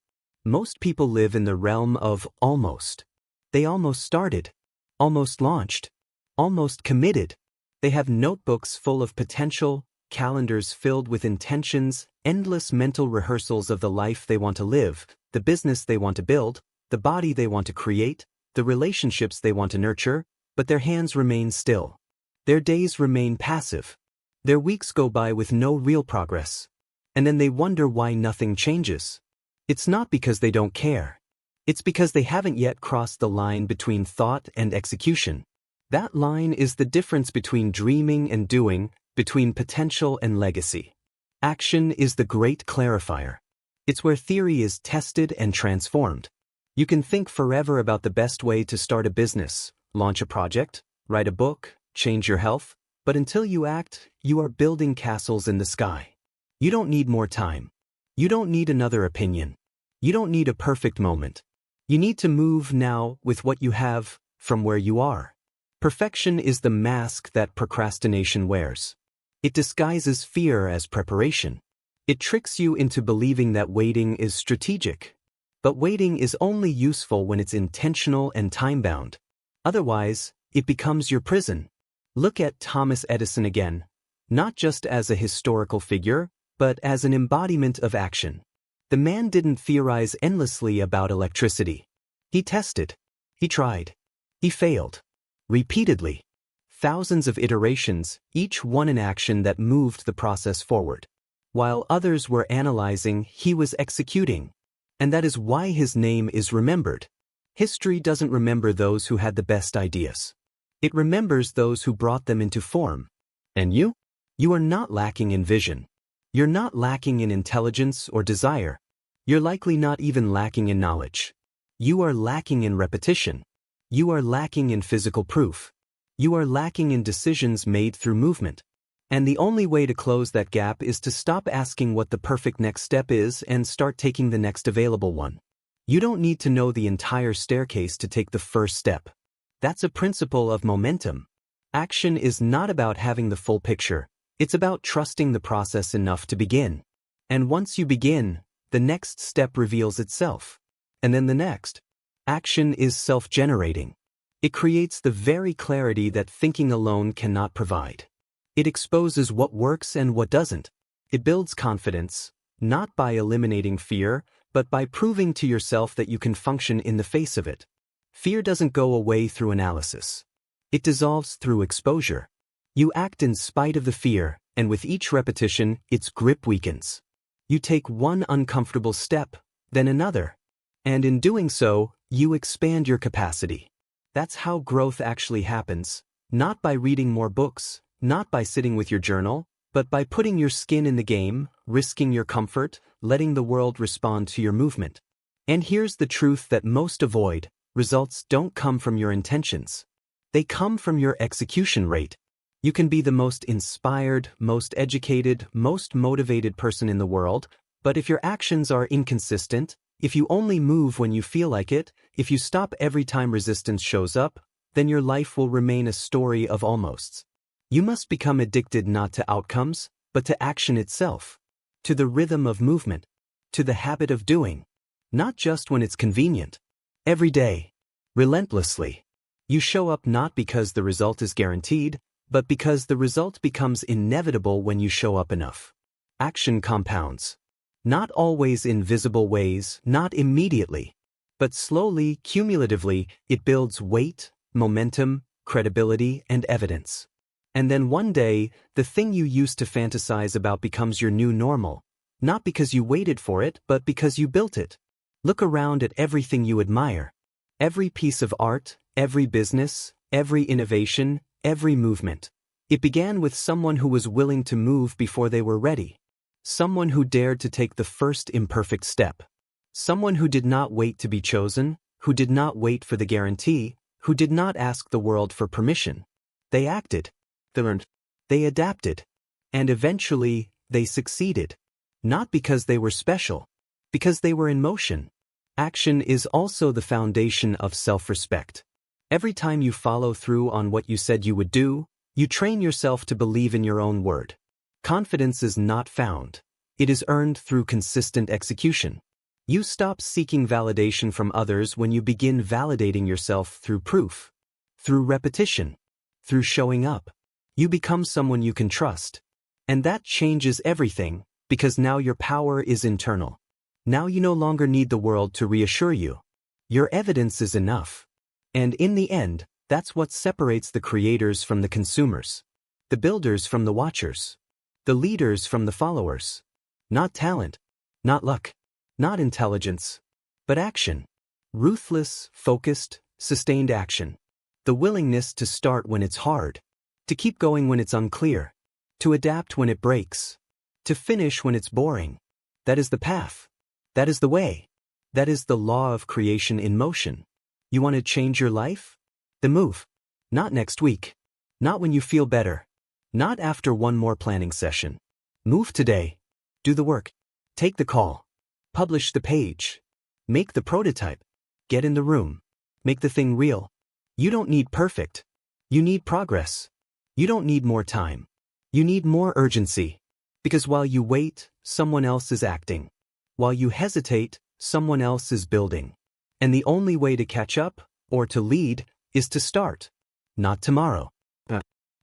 Most people live in the realm of almost. They almost started, almost launched, almost committed. They have notebooks full of potential, calendars filled with intentions, endless mental rehearsals of the life they want to live, the business they want to build, the body they want to create, the relationships they want to nurture, but their hands remain still. Their days remain passive. Their weeks go by with no real progress. And then they wonder why nothing changes. It's not because they don't care. It's because they haven't yet crossed the line between thought and execution. That line is the difference between dreaming and doing, between potential and legacy. Action is the great clarifier. It's where theory is tested and transformed. You can think forever about the best way to start a business, launch a project, write a book, change your health, but until you act, you are building castles in the sky. You don't need more time. You don't need another opinion. You don't need a perfect moment. You need to move now with what you have from where you are. Perfection is the mask that procrastination wears. It disguises fear as preparation. It tricks you into believing that waiting is strategic. But waiting is only useful when it's intentional and time-bound. Otherwise, it becomes your prison. Look at Thomas Edison again, not just as a historical figure, but as an embodiment of action. The man didn't theorize endlessly about electricity. He tested. He tried. He failed. Repeatedly. Thousands of iterations, each one an action that moved the process forward. While others were analyzing, he was executing. And that is why his name is remembered. History doesn't remember those who had the best ideas. It remembers those who brought them into form. And you? You are not lacking in vision. You're not lacking in intelligence or desire. You're likely not even lacking in knowledge. You are lacking in repetition. You are lacking in physical proof. You are lacking in decisions made through movement. And the only way to close that gap is to stop asking what the perfect next step is and start taking the next available one. You don't need to know the entire staircase to take the first step. That's a principle of momentum. Action is not about having the full picture. It's about trusting the process enough to begin. And once you begin, the next step reveals itself. And then the next. Action is self-generating. It creates the very clarity that thinking alone cannot provide. It exposes what works and what doesn't. It builds confidence, not by eliminating fear, but by proving to yourself that you can function in the face of it. Fear doesn't go away through analysis. It dissolves through exposure. You act in spite of the fear, and with each repetition, its grip weakens. You take one uncomfortable step, then another. And in doing so, you expand your capacity. That's how growth actually happens, not by reading more books, not by sitting with your journal, but by putting your skin in the game, risking your comfort, letting the world respond to your movement. And here's the truth that most avoid: results don't come from your intentions. They come from your execution rate. You can be the most inspired, most educated, most motivated person in the world, but if your actions are inconsistent, if you only move when you feel like it, if you stop every time resistance shows up, then your life will remain a story of almosts. You must become addicted not to outcomes, but to action itself, to the rhythm of movement, to the habit of doing, not just when it's convenient. Every day, relentlessly. You show up not because the result is guaranteed, but because the result becomes inevitable when you show up enough. Action compounds. Not always in visible ways, not immediately, but slowly, cumulatively, it builds weight, momentum, credibility, and evidence. And then one day, the thing you used to fantasize about becomes your new normal, not because you waited for it, but because you built it. Look around at everything you admire. Every piece of art, every business, every innovation, every movement. It began with someone who was willing to move before they were ready. Someone who dared to take the first imperfect step. Someone who did not wait to be chosen, who did not wait for the guarantee, who did not ask the world for permission. They acted. They learned. They adapted. And eventually, they succeeded. Not because they were special, because they were in motion. Action is also the foundation of self-respect. Every time you follow through on what you said you would do, you train yourself to believe in your own word. Confidence is not found. It is earned through consistent execution. You stop seeking validation from others when you begin validating yourself through proof, through repetition, through showing up. You become someone you can trust. And that changes everything, because now your power is internal. Now you no longer need the world to reassure you. Your evidence is enough. And in the end, that's what separates the creators from the consumers, the builders from the watchers, the leaders from the followers. Not talent, not luck, not intelligence, but action. Ruthless, focused, sustained action. The willingness to start when it's hard, to keep going when it's unclear, to adapt when it breaks, to finish when it's boring. That is the path. That is the way. That is the law of creation in motion. You want to change your life? Then move. Not next week. Not when you feel better. Not after one more planning session. Move today. Do the work. Take the call. Publish the page. Make the prototype. Get in the room. Make the thing real. You don't need perfect. You need progress. You don't need more time. You need more urgency. Because while you wait, someone else is acting. While you hesitate, someone else is building. And the only way to catch up, or to lead, is to start. Not tomorrow.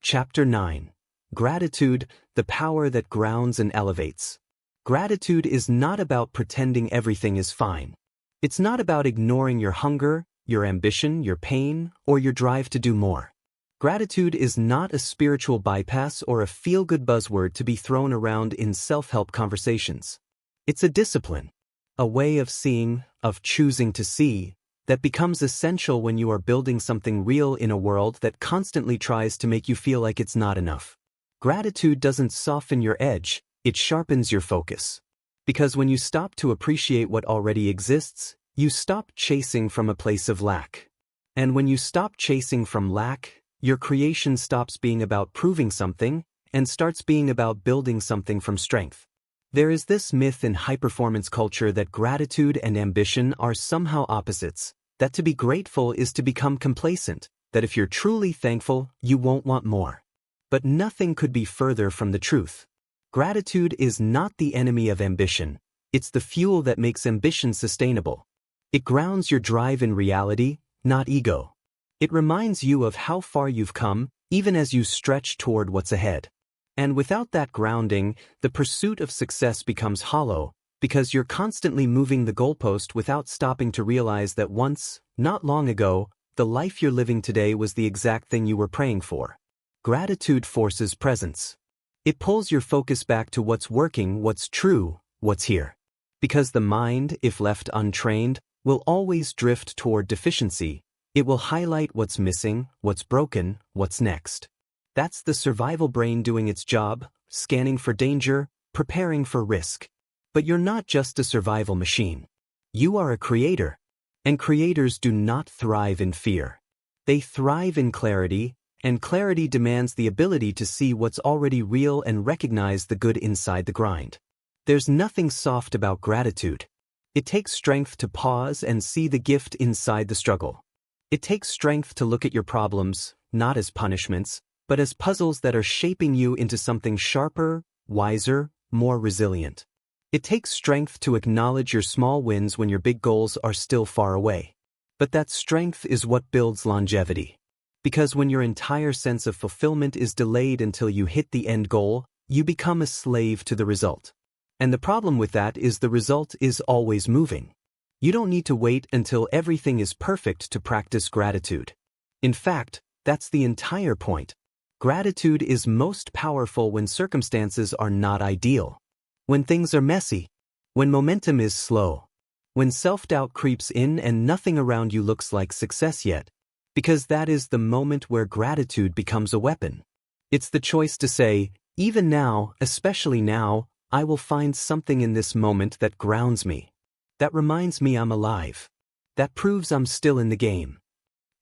Chapter 9. Gratitude, the power that grounds and elevates. Gratitude is not about pretending everything is fine. It's not about ignoring your hunger, your ambition, your pain, or your drive to do more. Gratitude is not a spiritual bypass or a feel-good buzzword to be thrown around in self-help conversations. It's a discipline, a way of seeing, of choosing to see, that becomes essential when you are building something real in a world that constantly tries to make you feel like it's not enough. Gratitude doesn't soften your edge, it sharpens your focus. Because when you stop to appreciate what already exists, you stop chasing from a place of lack. And when you stop chasing from lack, your creation stops being about proving something and starts being about building something from strength. There is this myth in high-performance culture that gratitude and ambition are somehow opposites, that to be grateful is to become complacent, that if you're truly thankful, you won't want more. But nothing could be further from the truth. Gratitude is not the enemy of ambition, it's the fuel that makes ambition sustainable. It grounds your drive in reality, not ego. It reminds you of how far you've come, even as you stretch toward what's ahead. And without that grounding, the pursuit of success becomes hollow, because you're constantly moving the goalpost without stopping to realize that once, not long ago, the life you're living today was the exact thing you were praying for. Gratitude forces presence. It pulls your focus back to what's working, what's true, what's here. Because the mind, if left untrained, will always drift toward deficiency. It will highlight what's missing, what's broken, what's next. That's the survival brain doing its job, scanning for danger, preparing for risk. But you're not just a survival machine. You are a creator. And creators do not thrive in fear. They thrive in clarity, and clarity demands the ability to see what's already real and recognize the good inside the grind. There's nothing soft about gratitude. It takes strength to pause and see the gift inside the struggle. It takes strength to look at your problems, not as punishments, but as puzzles that are shaping you into something sharper, wiser, more resilient. It takes strength to acknowledge your small wins when your big goals are still far away. But that strength is what builds longevity. Because when your entire sense of fulfillment is delayed until you hit the end goal, you become a slave to the result. And the problem with that is the result is always moving. You don't need to wait until everything is perfect to practice gratitude. In fact, that's the entire point. Gratitude is most powerful when circumstances are not ideal. When things are messy. When momentum is slow. When self-doubt creeps in and nothing around you looks like success yet. Because that is the moment where gratitude becomes a weapon. It's the choice to say, even now, especially now, I will find something in this moment that grounds me. That reminds me I'm alive. That proves I'm still in the game.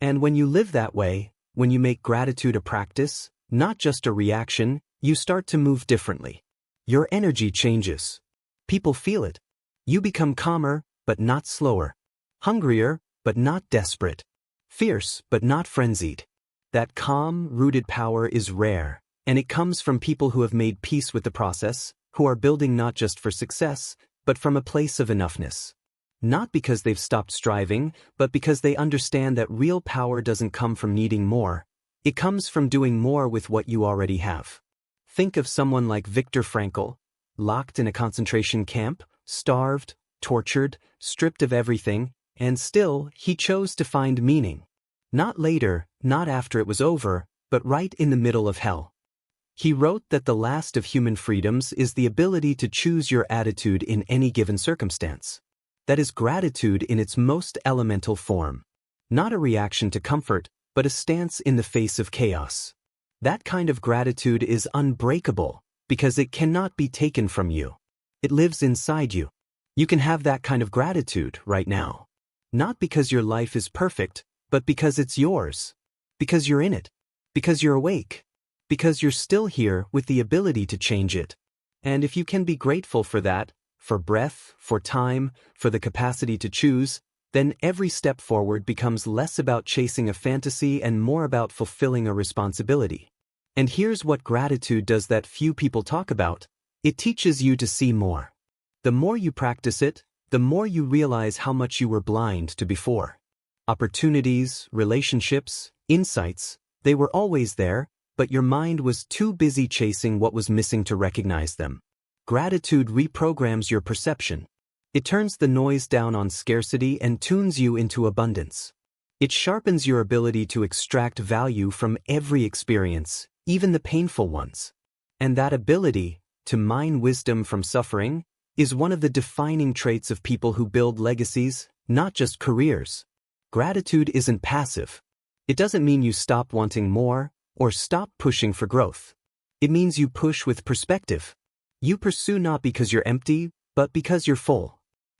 And when you live that way, when you make gratitude a practice, not just a reaction, you start to move differently. Your energy changes. People feel it. You become calmer, but not slower. Hungrier, but not desperate. Fierce, but not frenzied. That calm, rooted power is rare, and it comes from people who have made peace with the process, who are building not just for success, but from a place of enoughness. Not because they've stopped striving, but because they understand that real power doesn't come from needing more. It comes from doing more with what you already have. Think of someone like Viktor Frankl, locked in a concentration camp, starved, tortured, stripped of everything, and still, he chose to find meaning. Not later, not after it was over, but right in the middle of hell. He wrote that the last of human freedoms is the ability to choose your attitude in any given circumstance. That is gratitude in its most elemental form. Not a reaction to comfort, but a stance in the face of chaos. That kind of gratitude is unbreakable, because it cannot be taken from you. It lives inside you. You can have that kind of gratitude right now. Not because your life is perfect, but because it's yours. Because you're in it. Because you're awake. Because you're still here with the ability to change it. And if you can be grateful for that, for breath, for time, for the capacity to choose, then every step forward becomes less about chasing a fantasy and more about fulfilling a responsibility. And here's what gratitude does that few people talk about. It teaches you to see more. The more you practice it, the more you realize how much you were blind to before. Opportunities, relationships, insights, they were always there, but your mind was too busy chasing what was missing to recognize them. Gratitude reprograms your perception. It turns the noise down on scarcity and tunes you into abundance. It sharpens your ability to extract value from every experience, even the painful ones. And that ability, to mine wisdom from suffering, is one of the defining traits of people who build legacies, not just careers. Gratitude isn't passive. It doesn't mean you stop wanting more, or stop pushing for growth. It means you push with perspective. You pursue not because you're empty, but because you're full.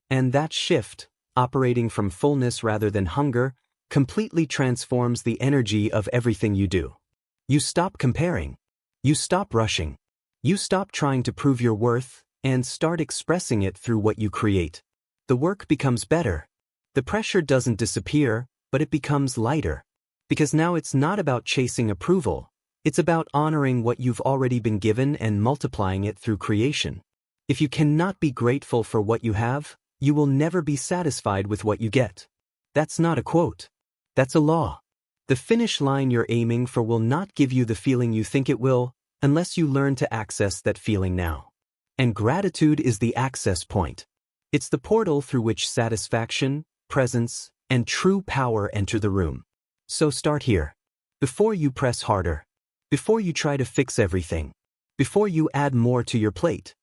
And that shift, operating from fullness rather than hunger, completely transforms the energy of everything you do. You stop comparing. You stop rushing. You stop trying to prove your worth, and start expressing it through what you create. The work becomes better. The pressure doesn't disappear, but it becomes lighter. Because now it's not about chasing approval. It's about honoring what you've already been given and multiplying it through creation. If you cannot be grateful for what you have, you will never be satisfied with what you get. That's not a quote. That's a law. The finish line you're aiming for will not give you the feeling you think it will, unless you learn to access that feeling now. And gratitude is the access point. It's the portal through which satisfaction, presence, and true power enter the room. So start here. Before you press harder. Before you try to fix everything. Before you add more to your plate.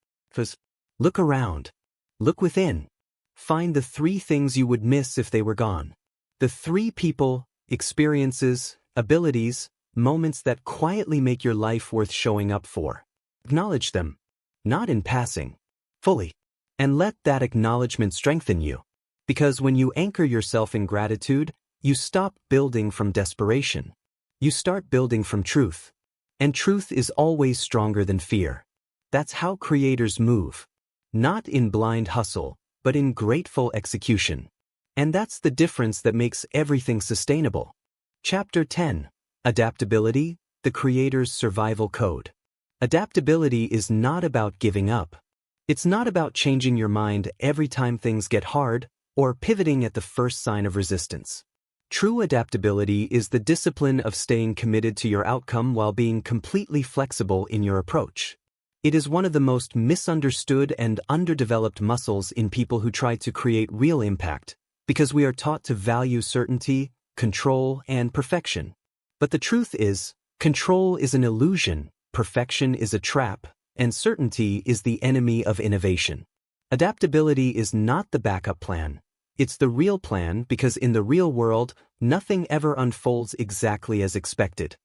Look around. Look within. Find the 3 things you would miss if they were gone. The 3 people, experiences, abilities, moments that quietly make your life worth showing up for. Acknowledge them. Not in passing. Fully. And let that acknowledgement strengthen you. Because when you anchor yourself in gratitude, you stop building from desperation. You start building from truth. And truth is always stronger than fear. That's how creators move. Not in blind hustle, but in grateful execution. And that's the difference that makes everything sustainable. Chapter 10. Adaptability, the Creator's Survival Code. Adaptability is not about giving up. It's not about changing your mind every time things get hard, or pivoting at the first sign of resistance. True adaptability is the discipline of staying committed to your outcome while being completely flexible in your approach. It is one of the most misunderstood and underdeveloped muscles in people who try to create real impact, because we are taught to value certainty, control, and perfection. But the truth is, control is an illusion, perfection is a trap, and certainty is the enemy of innovation. Adaptability is not the backup plan. It's the real plan because in the real world, nothing ever unfolds exactly as expected.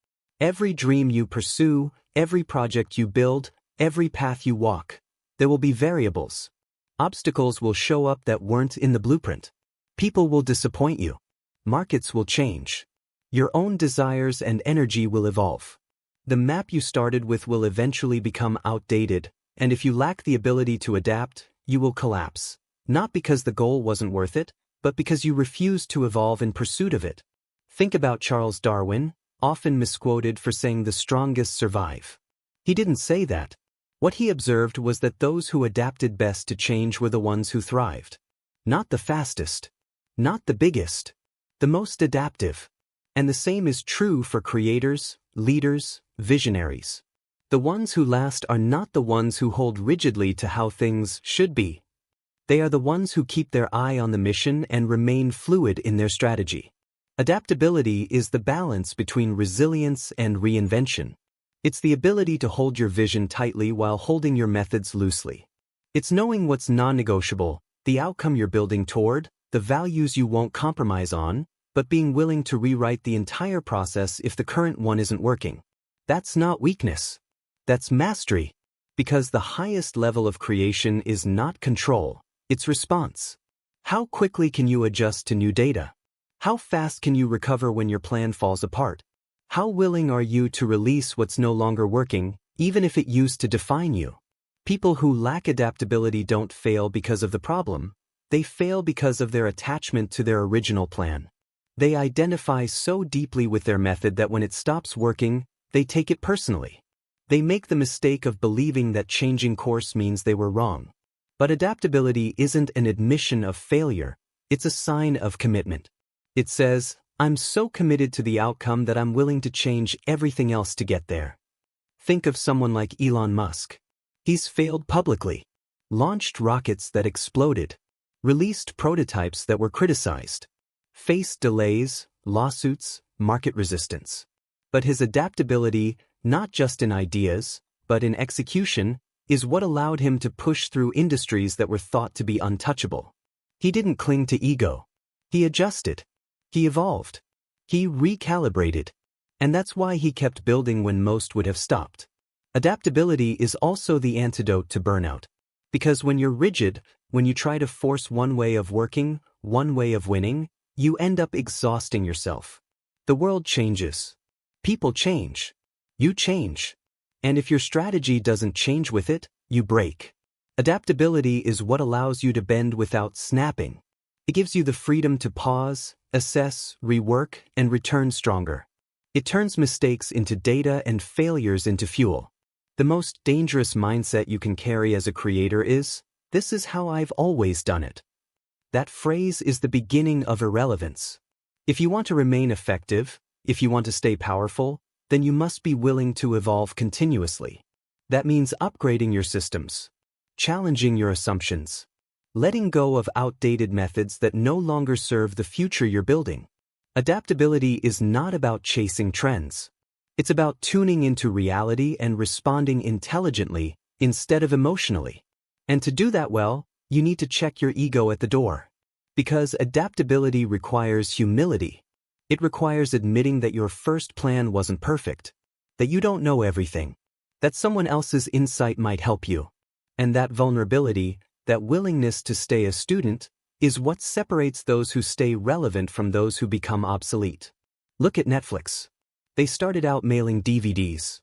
Every dream you pursue, every project you build, every path you walk, there will be variables. Obstacles will show up that weren't in the blueprint. People will disappoint you. Markets will change. Your own desires and energy will evolve. The map you started with will eventually become outdated, and if you lack the ability to adapt, you will collapse. Not because the goal wasn't worth it, but because you refused to evolve in pursuit of it. Think about Charles Darwin, often misquoted for saying the strongest survive. He didn't say that. What he observed was that those who adapted best to change were the ones who thrived. Not the fastest. Not the biggest. The most adaptive. And the same is true for creators, leaders, visionaries. The ones who last are not the ones who hold rigidly to how things should be. They are the ones who keep their eye on the mission and remain fluid in their strategy. Adaptability is the balance between resilience and reinvention. It's the ability to hold your vision tightly while holding your methods loosely. It's knowing what's non-negotiable, the outcome you're building toward, the values you won't compromise on, but being willing to rewrite the entire process if the current one isn't working. That's not weakness. That's mastery. Because the highest level of creation is not control, it's response. How quickly can you adjust to new data? How fast can you recover when your plan falls apart? How willing are you to release what's no longer working, even if it used to define you? People who lack adaptability don't fail because of the problem. They fail because of their attachment to their original plan. They identify so deeply with their method that when it stops working, they take it personally. They make the mistake of believing that changing course means they were wrong. But adaptability isn't an admission of failure, it's a sign of commitment. It says, I'm so committed to the outcome that I'm willing to change everything else to get there. Think of someone like Elon Musk. He's failed publicly, launched rockets that exploded, released prototypes that were criticized, faced delays, lawsuits, market resistance. But his adaptability, not just in ideas, but in execution, is what allowed him to push through industries that were thought to be untouchable. He didn't cling to ego. He adjusted. He evolved. He recalibrated. And that's why he kept building when most would have stopped. Adaptability is also the antidote to burnout. Because when you're rigid, when you try to force one way of working, one way of winning, you end up exhausting yourself. The world changes. People change. You change. And if your strategy doesn't change with it, you break. Adaptability is what allows you to bend without snapping. It gives you the freedom to pause, assess, rework, and return stronger. It turns mistakes into data and failures into fuel. The most dangerous mindset you can carry as a creator is, "This is how I've always done it." That phrase is the beginning of irrelevance. If you want to remain effective, if you want to stay powerful, then you must be willing to evolve continuously. That means upgrading your systems, challenging your assumptions, letting go of outdated methods that no longer serve the future you're building. Adaptability is not about chasing trends. It's about tuning into reality and responding intelligently instead of emotionally. And to do that well, you need to check your ego at the door. Because adaptability requires humility. It requires admitting that your first plan wasn't perfect, that you don't know everything, that someone else's insight might help you. And that vulnerability, that willingness to stay a student, is what separates those who stay relevant from those who become obsolete. Look at Netflix. They started out mailing DVDs.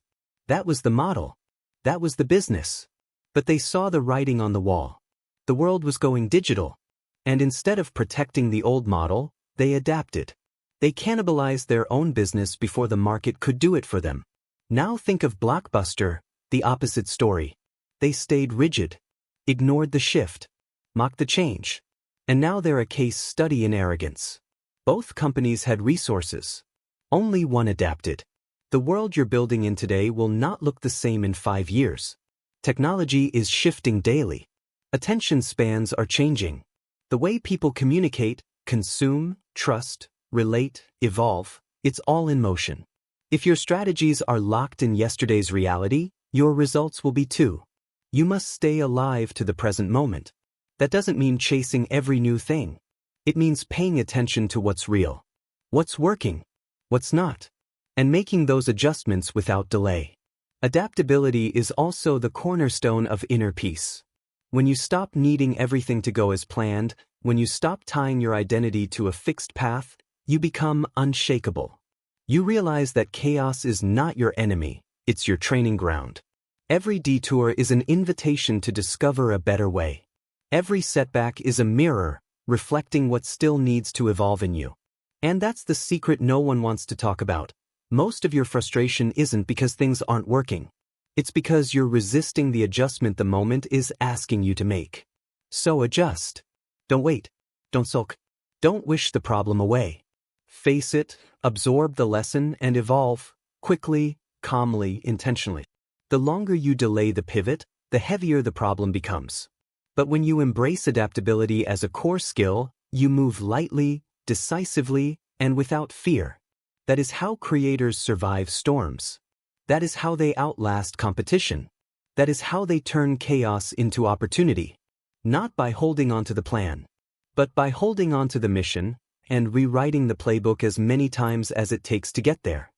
That was the model. That was the business. But they saw the writing on the wall. The world was going digital. And instead of protecting the old model, they adapted. They cannibalized their own business before the market could do it for them. Now think of Blockbuster, the opposite story. They stayed rigid, ignored the shift, mocked the change. And now they're a case study in arrogance. Both companies had resources. Only one adapted. The world you're building in today will not look the same in 5 years. Technology is shifting daily. Attention spans are changing. The way people communicate, consume, trust, relate, evolve, it's all in motion. If your strategies are locked in yesterday's reality, your results will be too. You must stay alive to the present moment. That doesn't mean chasing every new thing. It means paying attention to what's real, what's working, what's not. and making those adjustments without delay. Adaptability is also the cornerstone of inner peace. When you stop needing everything to go as planned, when you stop tying your identity to a fixed path, you become unshakable. You realize that chaos is not your enemy, it's your training ground. Every detour is an invitation to discover a better way. Every setback is a mirror, reflecting what still needs to evolve in you. And that's the secret no one wants to talk about. Most of your frustration isn't because things aren't working. It's because you're resisting the adjustment the moment is asking you to make. So adjust. Don't wait. Don't sulk. Don't wish the problem away. Face it, absorb the lesson, and evolve, quickly, calmly, intentionally. The longer you delay the pivot, the heavier the problem becomes. But when you embrace adaptability as a core skill, you move lightly, decisively, and without fear. That is how creators survive storms. That is how they outlast competition. That is how they turn chaos into opportunity. Not by holding on to the plan, but by holding on to the mission and rewriting the playbook as many times as it takes to get there.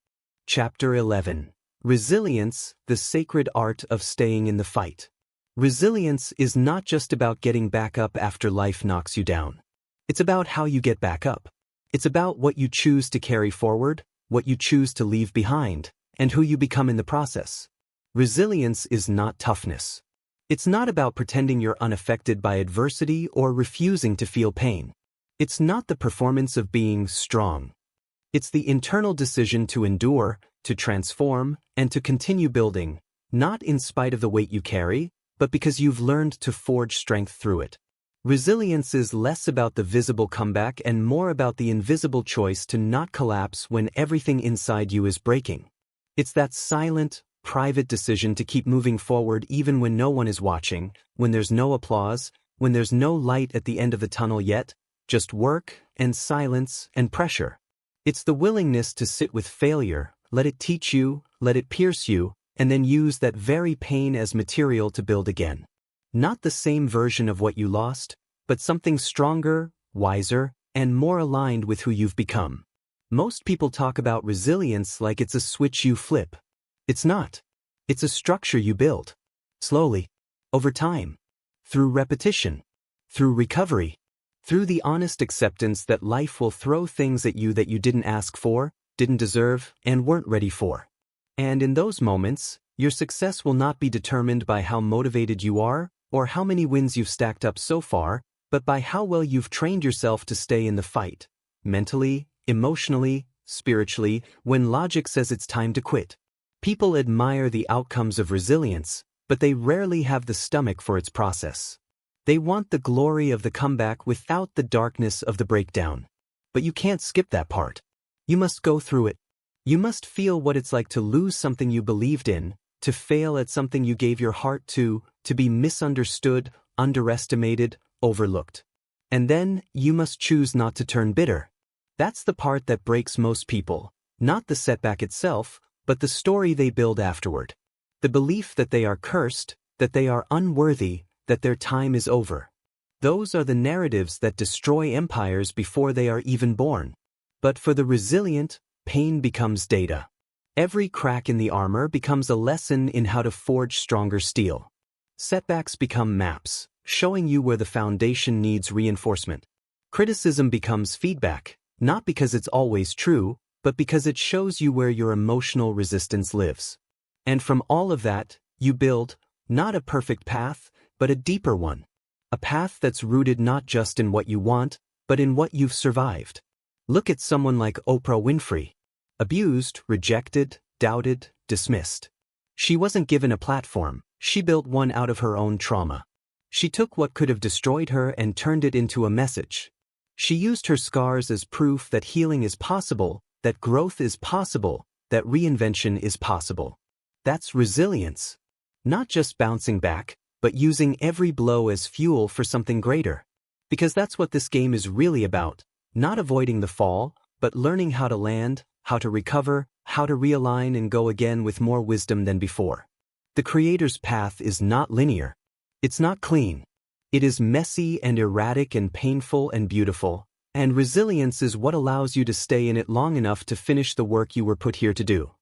Chapter 11. Resilience, the sacred art of staying in the fight. Resilience is not just about getting back up after life knocks you down. It's about how you get back up. It's about what you choose to carry forward, what you choose to leave behind, and who you become in the process. Resilience is not toughness. It's not about pretending you're unaffected by adversity or refusing to feel pain. It's not the performance of being strong. It's the internal decision to endure, to transform, and to continue building, not in spite of the weight you carry, but because you've learned to forge strength through it. Resilience is less about the visible comeback and more about the invisible choice to not collapse when everything inside you is breaking. It's that silent, private decision to keep moving forward even when no one is watching, when there's no applause, when there's no light at the end of the tunnel yet, just work and silence and pressure. It's the willingness to sit with failure, let it teach you, let it pierce you, and then use that very pain as material to build again. Not the same version of what you lost, but something stronger, wiser, and more aligned with who you've become. Most people talk about resilience like it's a switch you flip. It's not. It's a structure you build. Slowly. Over time. Through repetition. Through recovery. Through the honest acceptance that life will throw things at you that you didn't ask for, didn't deserve, and weren't ready for. And in those moments, your success will not be determined by how motivated you are, or how many wins you've stacked up so far, but by how well you've trained yourself to stay in the fight, mentally, emotionally, spiritually, when logic says it's time to quit. People admire the outcomes of resilience, but they rarely have the stomach for its process. They want the glory of the comeback without the darkness of the breakdown. But you can't skip that part. You must go through it. You must feel what it's like to lose something you believed in, to fail at something you gave your heart to be misunderstood, underestimated, overlooked. And then, you must choose not to turn bitter. That's the part that breaks most people, not the setback itself, but the story they build afterward. The belief that they are cursed, that they are unworthy, that their time is over. Those are the narratives that destroy empires before they are even born. But for the resilient, pain becomes data. Every crack in the armor becomes a lesson in how to forge stronger steel. Setbacks become maps, showing you where the foundation needs reinforcement. Criticism becomes feedback, not because it's always true, but because it shows you where your emotional resistance lives. And from all of that, you build, not a perfect path, but a deeper one. A path that's rooted not just in what you want, but in what you've survived. Look at someone like Oprah Winfrey. Abused, rejected, doubted, dismissed. She wasn't given a platform, she built one out of her own trauma. She took what could have destroyed her and turned it into a message. She used her scars as proof that healing is possible, that growth is possible, that reinvention is possible. That's resilience. Not just bouncing back, but using every blow as fuel for something greater. Because that's what this game is really about, not avoiding the fall, but learning how to land, how to recover, how to realign and go again with more wisdom than before. The creator's path is not linear. It's not clean. It is messy and erratic and painful and beautiful, And resilience is what allows you to stay in it long enough to finish the work you were put here to do.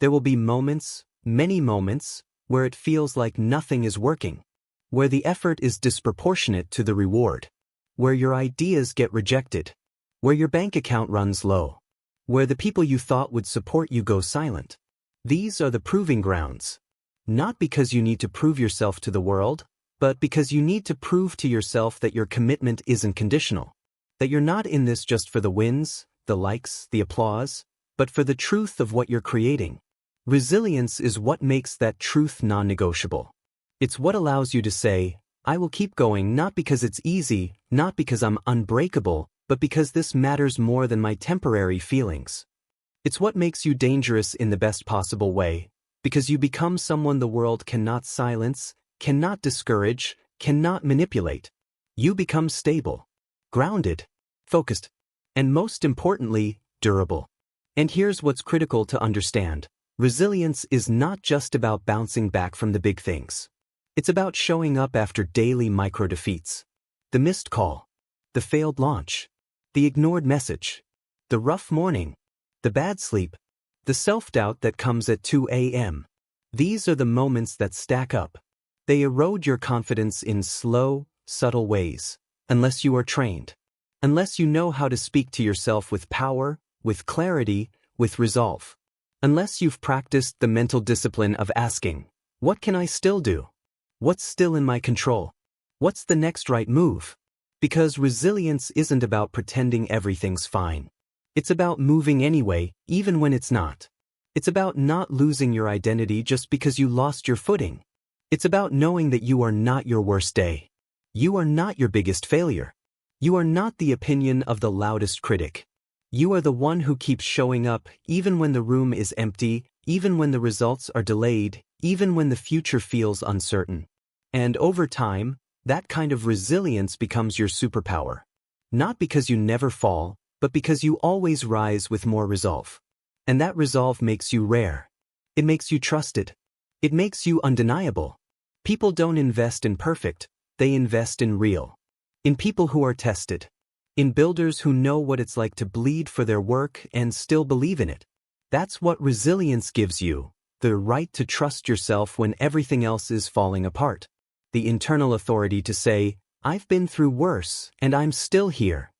There will be moments, many moments, where it feels like nothing is working, where the effort is disproportionate to the reward, where your ideas get rejected, where your bank account runs low, where the people you thought would support you go silent. These are the proving grounds. Not because you need to prove yourself to the world, but because you need to prove to yourself that your commitment isn't conditional. That you're not in this just for the wins, the likes, the applause, but for the truth of what you're creating. Resilience is what makes that truth non-negotiable. It's what allows you to say, I will keep going not because it's easy, not because I'm unbreakable, but because this matters more than my temporary feelings. It's what makes you dangerous in the best possible way, because you become someone the world cannot silence, cannot discourage, cannot manipulate. You become stable, grounded, focused, and most importantly, durable. And here's what's critical to understand. Resilience is not just about bouncing back from the big things. It's about showing up after daily micro-defeats. The missed call, the failed launch, the ignored message, the rough morning, the bad sleep, the self-doubt that comes at 2 a.m. These are the moments that stack up. They erode your confidence in slow, subtle ways, unless you are trained. Unless you know how to speak to yourself with power, with clarity, with resolve. Unless you've practiced the mental discipline of asking, what can I still do? What's still in my control? What's the next right move? Because resilience isn't about pretending everything's fine. It's about moving anyway, even when it's not. It's about not losing your identity just because you lost your footing. It's about knowing that you are not your worst day. You are not your biggest failure. You are not the opinion of the loudest critic. You are the one who keeps showing up even when the room is empty, even when the results are delayed, even when the future feels uncertain. And over time, that kind of resilience becomes your superpower. Not because you never fall, but because you always rise with more resolve. And that resolve makes you rare. It makes you trusted. It makes you undeniable. People don't invest in perfect, they invest in real. In people who are tested. In builders who know what it's like to bleed for their work and still believe in it. That's what resilience gives you, the right to trust yourself when everything else is falling apart. The internal authority to say, I've been through worse, and I'm still here.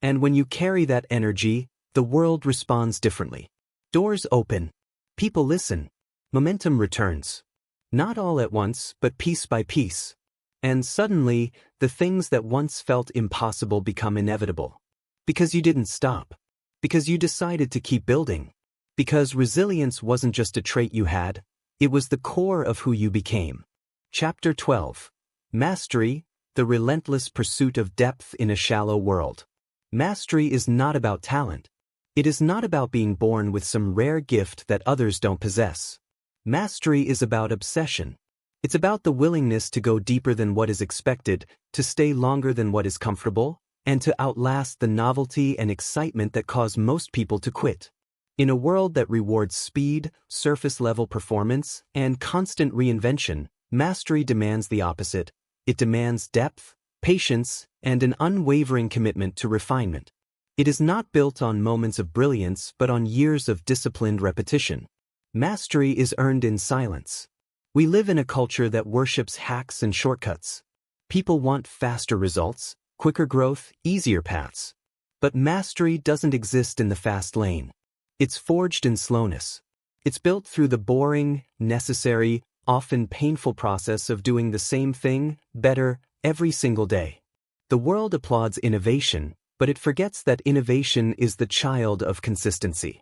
And when you carry that energy, the world responds differently. Doors open. People listen. Momentum returns. Not all at once, but piece by piece. And suddenly, the things that once felt impossible become inevitable. Because you didn't stop. Because you decided to keep building. Because resilience wasn't just a trait you had, it was the core of who you became. Chapter 12. Mastery, the relentless pursuit of depth in a shallow world. Mastery is not about talent. It is not about being born with some rare gift that others don't possess. Mastery is about obsession. It's about the willingness to go deeper than what is expected, to stay longer than what is comfortable, and to outlast the novelty and excitement that cause most people to quit. In a world that rewards speed, surface-level performance, and constant reinvention, mastery demands the opposite. It demands depth, patience, and an unwavering commitment to refinement. It is not built on moments of brilliance but on years of disciplined repetition. Mastery is earned in silence. We live in a culture that worships hacks and shortcuts. People want faster results, quicker growth, easier paths. But mastery doesn't exist in the fast lane. It's forged in slowness. It's built through the boring, necessary, often painful process of doing the same thing, better, every single day. The world applauds innovation, but it forgets that innovation is the child of consistency.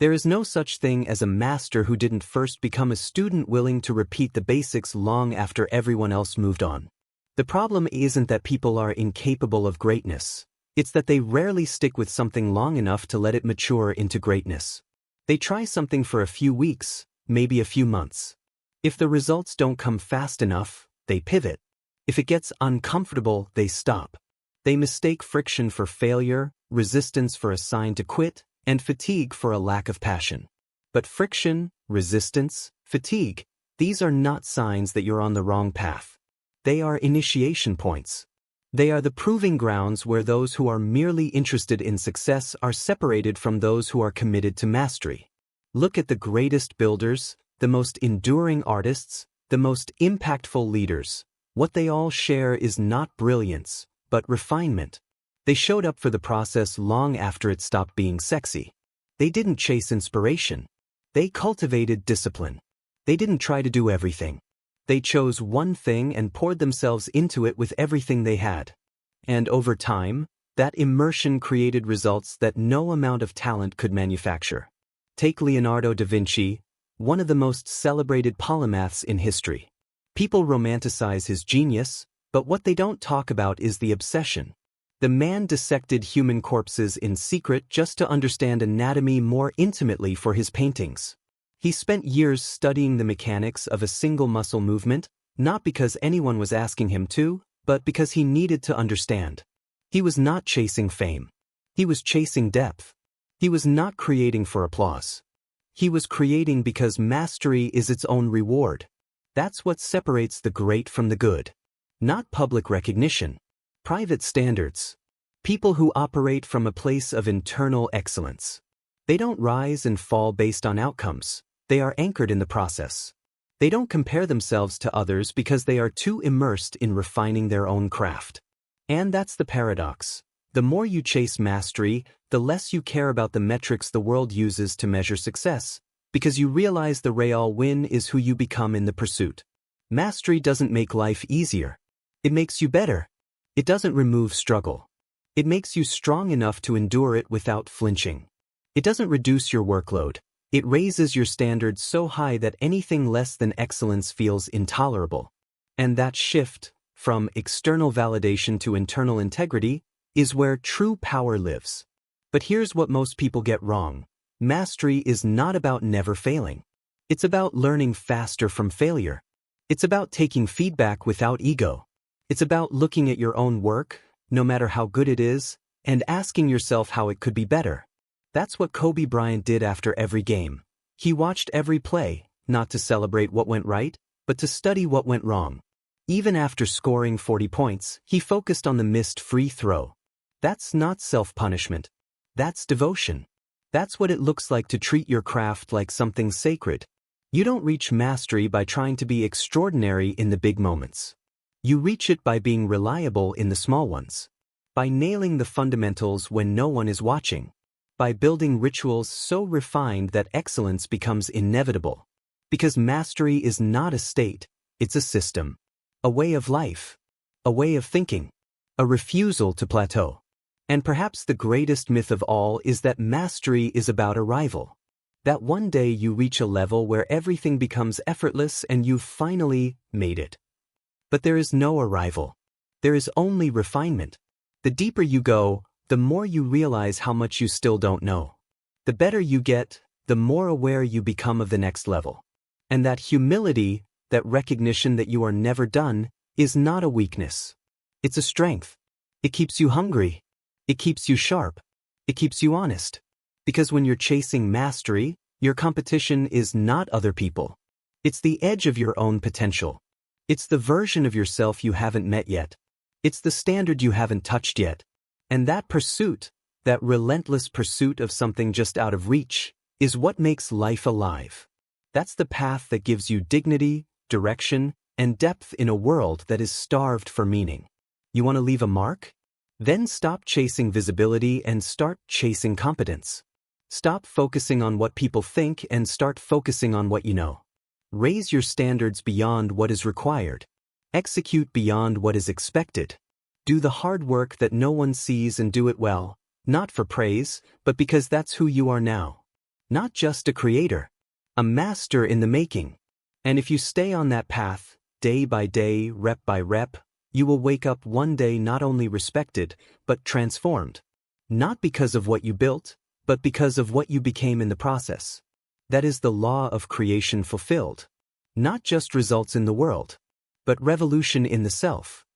There is no such thing as a master who didn't first become a student willing to repeat the basics long after everyone else moved on. The problem isn't that people are incapable of greatness. It's that they rarely stick with something long enough to let it mature into greatness. They try something for a few weeks, maybe a few months. If the results don't come fast enough, they pivot. If it gets uncomfortable, they stop. They mistake friction for failure, resistance for a sign to quit, and fatigue for a lack of passion. But friction, resistance, fatigue, these are not signs that you're on the wrong path. They are initiation points. They are the proving grounds where those who are merely interested in success are separated from those who are committed to mastery. Look at the greatest builders, the most enduring artists, the most impactful leaders. What they all share is not brilliance, but refinement. They showed up for the process long after it stopped being sexy. They didn't chase inspiration. They cultivated discipline. They didn't try to do everything. They chose one thing and poured themselves into it with everything they had. And over time, that immersion created results that no amount of talent could manufacture. Take Leonardo da Vinci, one of the most celebrated polymaths in history. People romanticize his genius, but what they don't talk about is the obsession. The man dissected human corpses in secret just to understand anatomy more intimately for his paintings. He spent years studying the mechanics of a single muscle movement, not because anyone was asking him to, but because he needed to understand. He was not chasing fame. He was chasing depth. He was not creating for applause. He was creating because mastery is its own reward. That's what separates the great from the good. Not public recognition. Private standards. People who operate from a place of internal excellence. They don't rise and fall based on outcomes. They are anchored in the process. They don't compare themselves to others because they are too immersed in refining their own craft. And that's the paradox. The more you chase mastery, the less you care about the metrics the world uses to measure success, because you realize the real win is who you become in the pursuit. Mastery doesn't make life easier. It makes you better. It doesn't remove struggle. It makes you strong enough to endure it without flinching. It doesn't reduce your workload. It raises your standards so high that anything less than excellence feels intolerable. And that shift, from external validation to internal integrity, is where true power lives. But here's what most people get wrong. Mastery is not about never failing. It's about learning faster from failure. It's about taking feedback without ego. It's about looking at your own work, no matter how good it is, and asking yourself how it could be better. That's what Kobe Bryant did after every game. He watched every play, not to celebrate what went right, but to study what went wrong. Even after scoring 40 points, he focused on the missed free throw. That's not self-punishment. That's devotion. That's what it looks like to treat your craft like something sacred. You don't reach mastery by trying to be extraordinary in the big moments. You reach it by being reliable in the small ones. By nailing the fundamentals when no one is watching. By building rituals so refined that excellence becomes inevitable. Because mastery is not a state, it's a system. A way of life. A way of thinking. A refusal to plateau. And perhaps the greatest myth of all is that mastery is about arrival. That one day you reach a level where everything becomes effortless and you've finally made it. But there is no arrival. There is only refinement. The deeper you go, the more you realize how much you still don't know. The better you get, the more aware you become of the next level. And that humility, that recognition that you are never done, is not a weakness. It's a strength. It keeps you hungry. It keeps you sharp. It keeps you honest. Because when you're chasing mastery, your competition is not other people. It's the edge of your own potential. It's the version of yourself you haven't met yet. It's the standard you haven't touched yet. And that pursuit, that relentless pursuit of something just out of reach, is what makes life alive. That's the path that gives you dignity, direction, and depth in a world that is starved for meaning. You want to leave a mark? Then stop chasing visibility and start chasing competence. Stop focusing on what people think and start focusing on what you know. Raise your standards beyond what is required. Execute beyond what is expected. Do the hard work that no one sees and do it well, not for praise, but because that's who you are now. Not just a creator, a master in the making. And if you stay on that path, day by day, rep by rep, you will wake up one day not only respected, but transformed. Not because of what you built, but because of what you became in the process. That is the law of creation fulfilled. Not just results in the world, but revolution in the self.